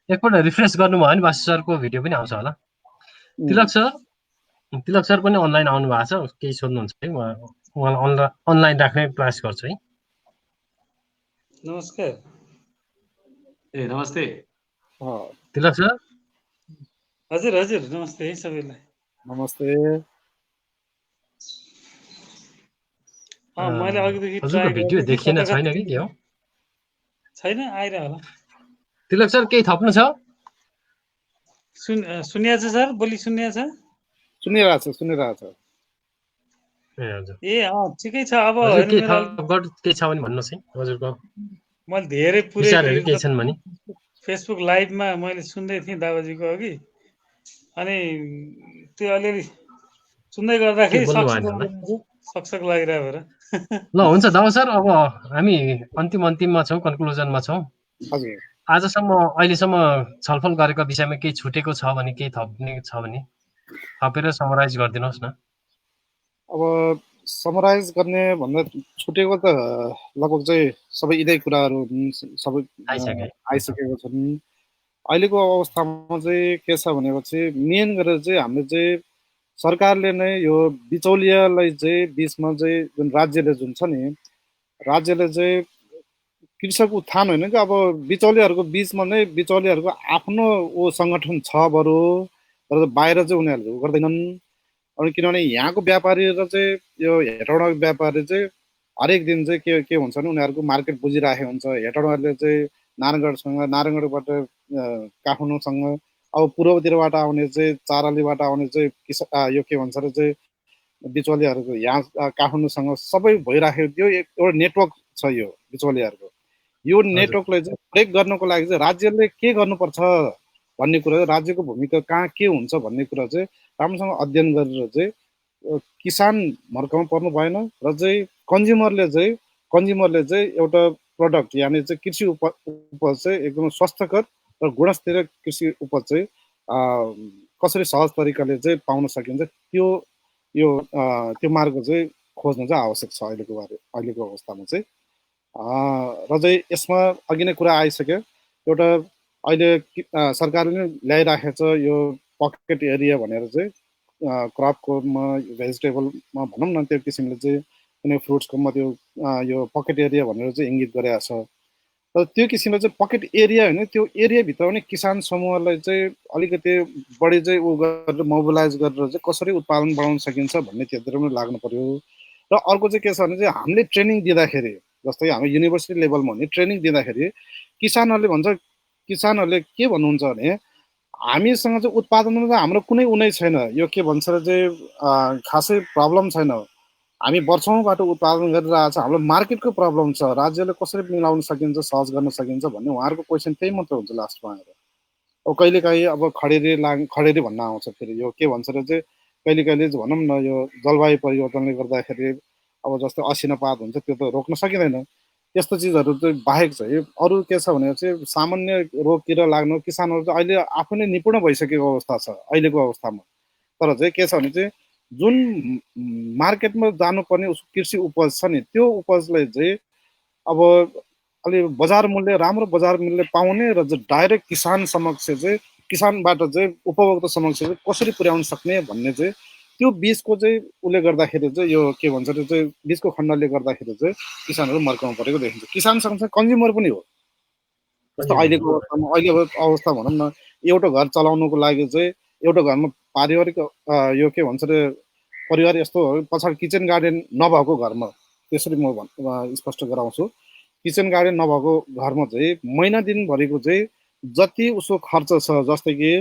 एकपल्ट रिफ्रेस गर्नुभयो भने बास सरको भिडियो पनि आउँछ होला। तिलक सर पनि अनलाइन आउनु भएको छ, केही सोध्नुहुन्छ है? उहाँलाई अनलाइन राख्ने प्रयास गर्छु है।
नमस्कार।
ए नमस्ते।
तिलक सर
हजुर हजुर नमस्ते सबैलाई।
नमस्ते।
मैले अघिदेखि
हजुरको
ट्राई
भिडियो
गरेँ कि
देखिएन
कता
छैन
कता
कि के हो?
छैन आइरह होला।
तिलक सर केही थप्नु छ?
सुनिया छ सर? बोली सुनिया छ?
सुनिरहेछ।
ए हजुर
ए ठिकै छ। अब
हजुर
हेर्नु
केही
मेरो
थप केही छ भने भन्नुहोस् है हजुरको
मैले धेरै पुरै
विचारहरू केही छन् भने।
फेसबुक लाइभमा मैले सुन्दै थिएँ दाबाजीको अघि, अनि त्यो अलिअलि सुन्दै
के
गर्दाखेरि
बोल्नु भएन होला?
सक्सक लागिरहेको भएर।
ल हुन्छ दावा सर, अब हामी अन्तिममा छौँ, कन्क्लुजनमा छौँ।
हजुर
अहिलेसम्म छलफल गरेको विषयमा केही छुटेको छ भने, केही थप्ने छ भने थपेर समराइज गरिदिनुहोस् न।
अब समराइज गर्ने भन्दा छुटेको त लगभग चाहिँ सबै यिनै कुराहरू सबै आइसकेको छन्। अहिलेको अवस्थामा चाहिँ के छ भनेपछि मेन गरेर चाहिँ हामीले चाहिँ सरकारले नै यो बिचौलियालाई चाहिँ बिचमा चाहिँ जुन राज्यले जुन छ नि, राज्यले चाहिँ कृषक उत्थान होइन कि अब बिचौलियाहरूको बिचमा नै बिचौलियाहरूको आफ्नो सङ्गठन छ बरु, तर बाहिर चाहिँ उनीहरूले गर्दैनन्। अनि किनभने यहाँको व्यापारी र चाहिँ यो हेटौँडाको व्यापारी चाहिँ हरेक दिन चाहिँ के हुन्छ भने उनीहरूको मार्केट बुझिराखेको हुन्छ। हेटौँडाहरूले चाहिँ नारायणगढबाट काठमाडौँसँग, अब पूर्वतिरबाट आउने चाहिँ चारालीबाट आउने चाहिँ यो के भन्छ र चाहिँ बिचौलियाहरूको यहाँ काठमाडौँसँग सबै भइराखेको यो एउटा नेटवर्क छ। यो बिचौलियाहरूको यो नेटवर्कलाई चाहिँ ब्रेक गर्नको लागि चाहिँ राज्यले के गर्नुपर्छ भन्ने कुरा, राज्यको भूमिका कहाँ के हुन्छ भन्ने कुरा चाहिँ राम्रोसँग अध्ययन गरेर चाहिँ किसान मर्कामा पर्नु भएन र चाहिँ कन्ज्युमरले चाहिँ एउटा प्रडक्ट यानि चाहिँ कृषि उपज चाहिँ एकदम स्वास्थ्यकर र गुणस्तर कृषि उपज चाहिँ कसरी सहज तरिकाले चाहिँ पाउन सकिन्छ त्यो मार्ग चाहिँ खोज्नु चाहिँ आवश्यक छ अहिलेको अवस्थामा चाहिँ। र चाहिँ यसमा अघि नै कुरा आइसक्यो, एउटा अहिले सरकारले नै ल्याइराखेको छ यो पकेट एरिया भनेर चाहिँ क्रपकोमा भेजिटेबलमा भनौँ न, त्यो किसिमले चाहिँ कुनै फ्रुट्सकोमा त्यो यो पकेट एरिया भनेर चाहिँ इङ्गित गरेको छ। र त्यो किसिमले चाहिँ पकेट एरिया होइन, त्यो एरियाभित्र पनि किसान समूहलाई चाहिँ अलिकति बढी चाहिँ गरेर मोबिलाइज गरेर चाहिँ कसरी उत्पादन बढाउन सकिन्छ भन्ने त्यतिर पनि लाग्नु पर्यो। र अर्को चाहिँ के छ भने चाहिँ हामीले ट्रेनिङ दिँदाखेरि, जस्तै हामी युनिभर्सिटी लेभलमा हुने ट्रेनिङ दिँदाखेरि किसानहरूले के भन्नुहुन्छ भने हामीसँग चाहिँ उत्पादनमा चाहिँ हाम्रो कुनै उनै छैन, यो के भन्छ र चाहिँ खासै प्रब्लम छैन, हामी वर्षौँबाट उत्पादन गरिरहेको छ, हाम्रो मार्केटको प्रब्लम छ, राज्यले कसरी मिलाउन सकिन्छ, सहज गर्न सकिन्छ भन्ने उहाँहरूको क्वेसन त्यही मात्र हुन्छ लास्टमा आएर। अब कहिलेकाहीँ अब खडेरी भन्न आउँछ, फेरि यो के भन्छ र चाहिँ कहिले भनौँ न यो जलवायु परिवर्तनले गर्दाखेरि अब जस्तो असिनापात हुन्छ त्यो त रोक्न सकिँदैन। त्यस्तो चिजहरू चाहिँ बाहेक चाहिँ अरू के छ भने चाहिँ सामान्य रोग किरा लाग्नु किसानहरू चाहिँ अहिले आफै नै निपुण भइसकेको अवस्था छ अहिलेको अवस्थामा। तर चाहिँ के छ भने चाहिँ जुन मार्केटमा जानुपर्ने कृषि उपज छ नि, त्यो उपजलाई चाहिँ अब अलि राम्रो बजार मूल्य पाउने र डाइरेक्ट किसान समक्ष चाहिँ किसानबाट चाहिँ उपभोक्ता समक्ष चाहिँ कसरी पुर्याउन सक्ने भन्ने चाहिँ त्यो बिचको चाहिँ उसले गर्दाखेरि चाहिँ यो के भन्छ त्यो चाहिँ बिचको खण्डले गर्दाखेरि चाहिँ किसानहरू मर्काउनु परेको देखिन्छ। किसान सँगसँगै कन्ज्युमर पनि हो। जस्तो अहिलेको अवस्था भनौँ न, एउटा घर चलाउनुको लागि चाहिँ एउटा घरमा पारिवारिक यो के भन्छ अरे परिवार यस्तो हो, पछाडि किचन गार्डन नभएको घरमा, त्यसरी म स्पष्ट गराउँछु, किचन गार्डन नभएको घरमा चाहिँ महिना दिनभरिको चाहिँ जति उसको खर्च छ, जस्तै कि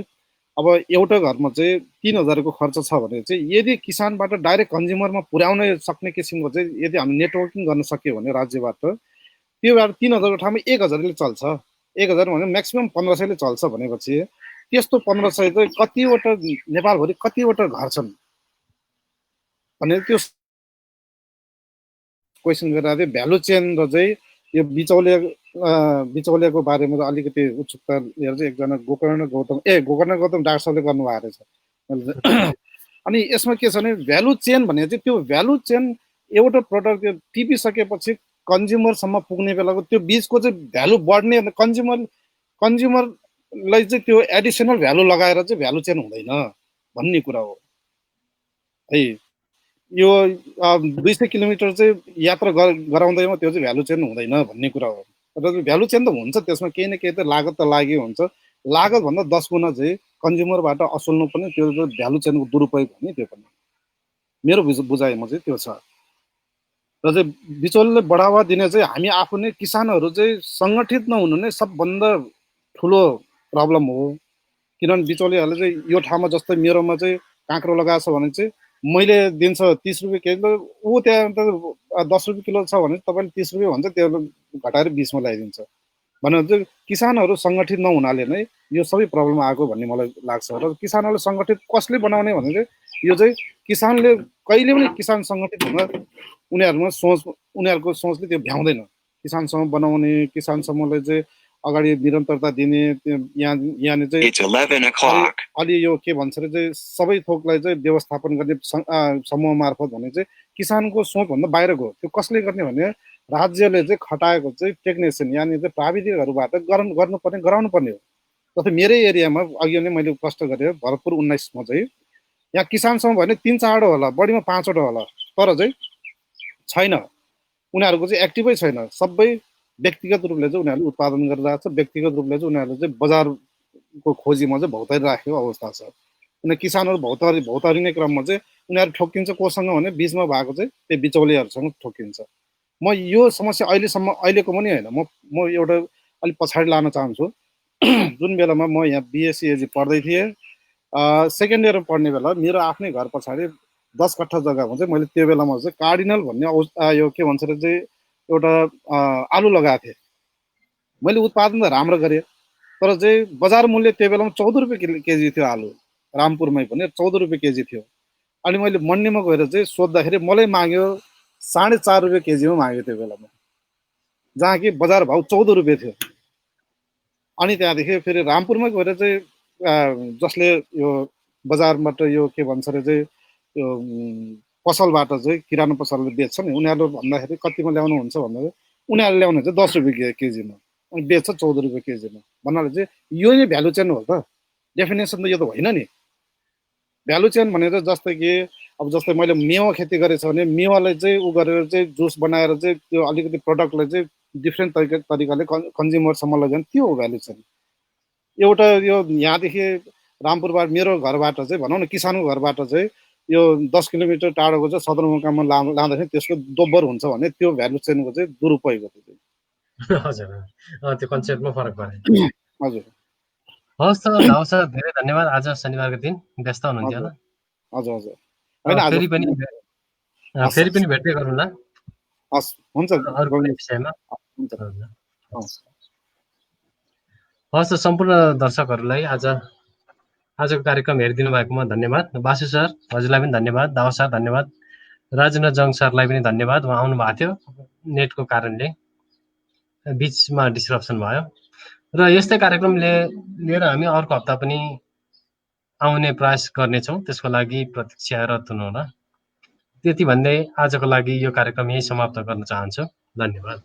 अब एउटा घरमा चाहिँ 3000को खर्च छ भने चाहिँ यदि किसानबाट डाइरेक्ट कन्ज्युमरमा पुर्याउन सक्ने किसिमको चाहिँ यदि हामी नेटवर्किङ गर्न सक्यो भने राज्यबाट, त्यो भएर 3000को ठाउँमा 1000ले चल्छ, 1000 भने म्याक्सिमम् 1500ले चल्छ भनेपछि त्यस्तो 1500 चाहिँ कतिवटा नेपालभरि कतिवटा घर छन् भनेर त्यो क्वेसन गरिरहेको थियो। भ्यालु चेन र चाहिँ यो बिचौलियाको बारेमा अलिकति उत्सुकता लिएर चाहिँ एकजना गोकर्ण गौतम डाक्टर साहबले गर्नुभएको रहेछ। अनि यसमा के छ भने भ्यालु चेन भने चाहिँ त्यो भ्यालु चेन एउटा प्रडक्ट टिपिसकेपछि कन्ज्युमरसम्म पुग्ने बेलाको त्यो बिचको चाहिँ भ्यालु बढ्ने, कन्ज्युमरलाई चाहिँ त्यो एडिसनल भ्यालु लगाएर चाहिँ भ्यालु चेन हुँदैन भन्ने कुरा हो है। यो 200 किलोमिटर चाहिँ यात्रा गराउँदैमा त्यो चाहिँ भ्यालु चेन हुँदैन भन्ने कुरा हो। र भ्यालु चेन त हुन्छ, त्यसमा केही न केही त लागत त लाग्यो हुन्छ। लागतभन्दा 10 गुणा चाहिँ कन्ज्युमरबाट असुल्नु पनि त्यो भ्यालु चेनको दुरुपयोग हो नि, त्यो पनि मेरो बुझाइमा चाहिँ त्यो छ। र चाहिँ बिचौलीले बढावा दिने चाहिँ हामी आफू नै किसानहरू चाहिँ सङ्गठित नहुनु नै सबभन्दा ठुलो प्रब्लम हो। किनभने बिचौलीहरूले चाहिँ यो ठाउँमा जस्तै मेरोमा चाहिँ काँक्रो लगाएको छ भने चाहिँ मैले दिन्छ 30 रुपियाँ केजी, ऊ त्यहाँ त 10 रुपियाँ किलो छ भने तपाईँले 30 रुपियाँ भन्छ, त्यो घटाएर 20 मा ल्याइदिन्छ। भनेर चाहिँ किसानहरू सङ्गठित नहुनाले नै यो सबै प्रब्लम आएको भन्ने मलाई लाग्छ। र किसानहरूले सङ्गठित कसले बनाउने भने चाहिँ यो चाहिँ किसानले कहिले पनि किसान सङ्गठित हुन उनीहरूमा उनीहरूको सोचले त्यो भ्याउँदैन। किसान समूह बनाउने, किसान समूहले चाहिँ अगाडि निरन्तरता दिने, यहाँनिर चाहिँ अलि यो के भन्छ अरे चाहिँ सबै थोकलाई चाहिँ व्यवस्थापन गर्ने समूह मार्फत भने चाहिँ किसानको सोचभन्दा बाहिरको त्यो कसले गर्ने भने राज्यले चाहिँ खटाएको चाहिँ टेक्निसियन यहाँनिर चाहिँ प्राविधिकहरूबाट गर्नुपर्ने गराउनु पर्ने हो। जस्तै मेरै एरियामा अघि नै मैले कष्ट गरेँ भरतपुर 19 मा चाहिँ यहाँ किसान समूह भने 3-4 होला, बढीमा 5वटा होला, तर चाहिँ छैन, उनीहरूको चाहिँ एक्टिभै छैन। सबै व्यक्तिगत रूपले चाहिँ उनीहरूले उत्पादन गरिरहेको छ, व्यक्तिगत रूपले चाहिँ उनीहरूले चाहिँ बजारको खोजीमा चाहिँ भौतारिराखेको अवस्था छ। अनि किसानहरू भौतारिने क्रममा चाहिँ उनीहरू ठोकिन्छ कोसँग भने बिचमा भएको चाहिँ त्यो बिचौलियाहरूसँग ठोकिन्छ। म यो समस्या अहिलेको पनि होइन, म एउटा अलिक पछाडि लान चाहन्छु। जुन बेलामा म यहाँ बिएससी एजी पढ्दै थिएँ, सेकेन्ड इयरमा पढ्ने बेला मेरो आफ्नै घर पछाडि 10 कट्ठा जग्गामा चाहिँ मैले त्यो बेलामा चाहिँ कार्डिनल भन्ने यो के भन्छ अरे चाहिँ एउटा आलु लगाएको थिएँ। मैले उत्पादन त राम्रो गरेँ, तर चाहिँ बजार मूल्य त्यो बेलामा 14 रुपियाँ केजी थियो आलु, रामपुरमै पनि 14 रुपियाँ केजी थियो। अनि मैले मन्डीमा गएर चाहिँ सोद्धाखेरि मलाई माग्यो 4.5 रुपियाँ केजीमा माग्यो त्यो बेलामा, जहाँ कि बजार भाउ 14 रुपियाँ थियो। अनि त्यहाँदेखि फेरि रामपुरमा गएर चाहिँ जसले यो बजारबाट यो के भन्छ अरे चाहिँ यो पसलबाट चाहिँ किराना पसलले बेच्छ नि, उनीहरू भन्दाखेरि कतिमा ल्याउनुहुन्छ भन्दाखेरि उनीहरूले ल्याउने चाहिँ 10 रुपियाँ केजीमा, अनि बेच्छ 14 रुपियाँ केजीमा। भन्नाले चाहिँ यो नै भ्यालु चेन हो त, डेफिनेसन त यो त होइन नि। भ्यालु चेन भनेर जस्तै कि अब जस्तै मैले मेवा खेती गरेछ भने मेवालाई चाहिँ उ गरेर चाहिँ जुस बनाएर चाहिँ त्यो अलिकति प्रडक्टलाई चाहिँ डिफ्रेन्ट तरिकाले कन्ज्युमरसम्म लैजाने, त्यो हो भ्यालु चेन। एउटा यो यहाँदेखि रामपुरबाट मेरो घरबाट चाहिँ भनौँ न किसानको घरबाट चाहिँ यो 10 किलोमिटर टाढोको चाहिँ सदरमुकाममा लाँदाखेरि त्यसको दोब्बर हुन्छ भने त्यो भ्यालु चेनको चाहिँ दुरुपयोग हो त्यो चाहिँ।
हजुर, त्यो कन्सेप्टमा फरक परे।
हजुर,
हवस् त दाउ सर, धेरै धन्यवाद। आज शनिबारको दिन व्यस्त हुनुहुन्थ्यो होला।
हजुर हजुर होइन, आज
फेरि पनि भेट्दै गरौँला।
हस्, हुन्छ,
अरू कुनै विषयमा।
हुन्छ।
हवस् त, सम्पूर्ण दर्शकहरूलाई आजको कार्यक्रम हेरिदिनु भएकोमा धन्यवाद। बासु सर हजुरलाई पनि धन्यवाद, दाउ सर धन्यवाद, राजेन्द्र जङ सरलाई पनि धन्यवाद। उहाँ आउनु भएको थियो, नेटको कारणले बिचमा डिस्ट्रप्सन भयो। र यस्तै कार्यक्रम लिएर हामी अर्को हप्ता पनि आउने प्रयास गर्नेछौँ, त्यसको लागि प्रतीक्षारत हुनुहोला। त्यति भन्दै आजको लागि यो कार्यक्रम यही समाप्त गर्न चाहन्छु। धन्यवाद।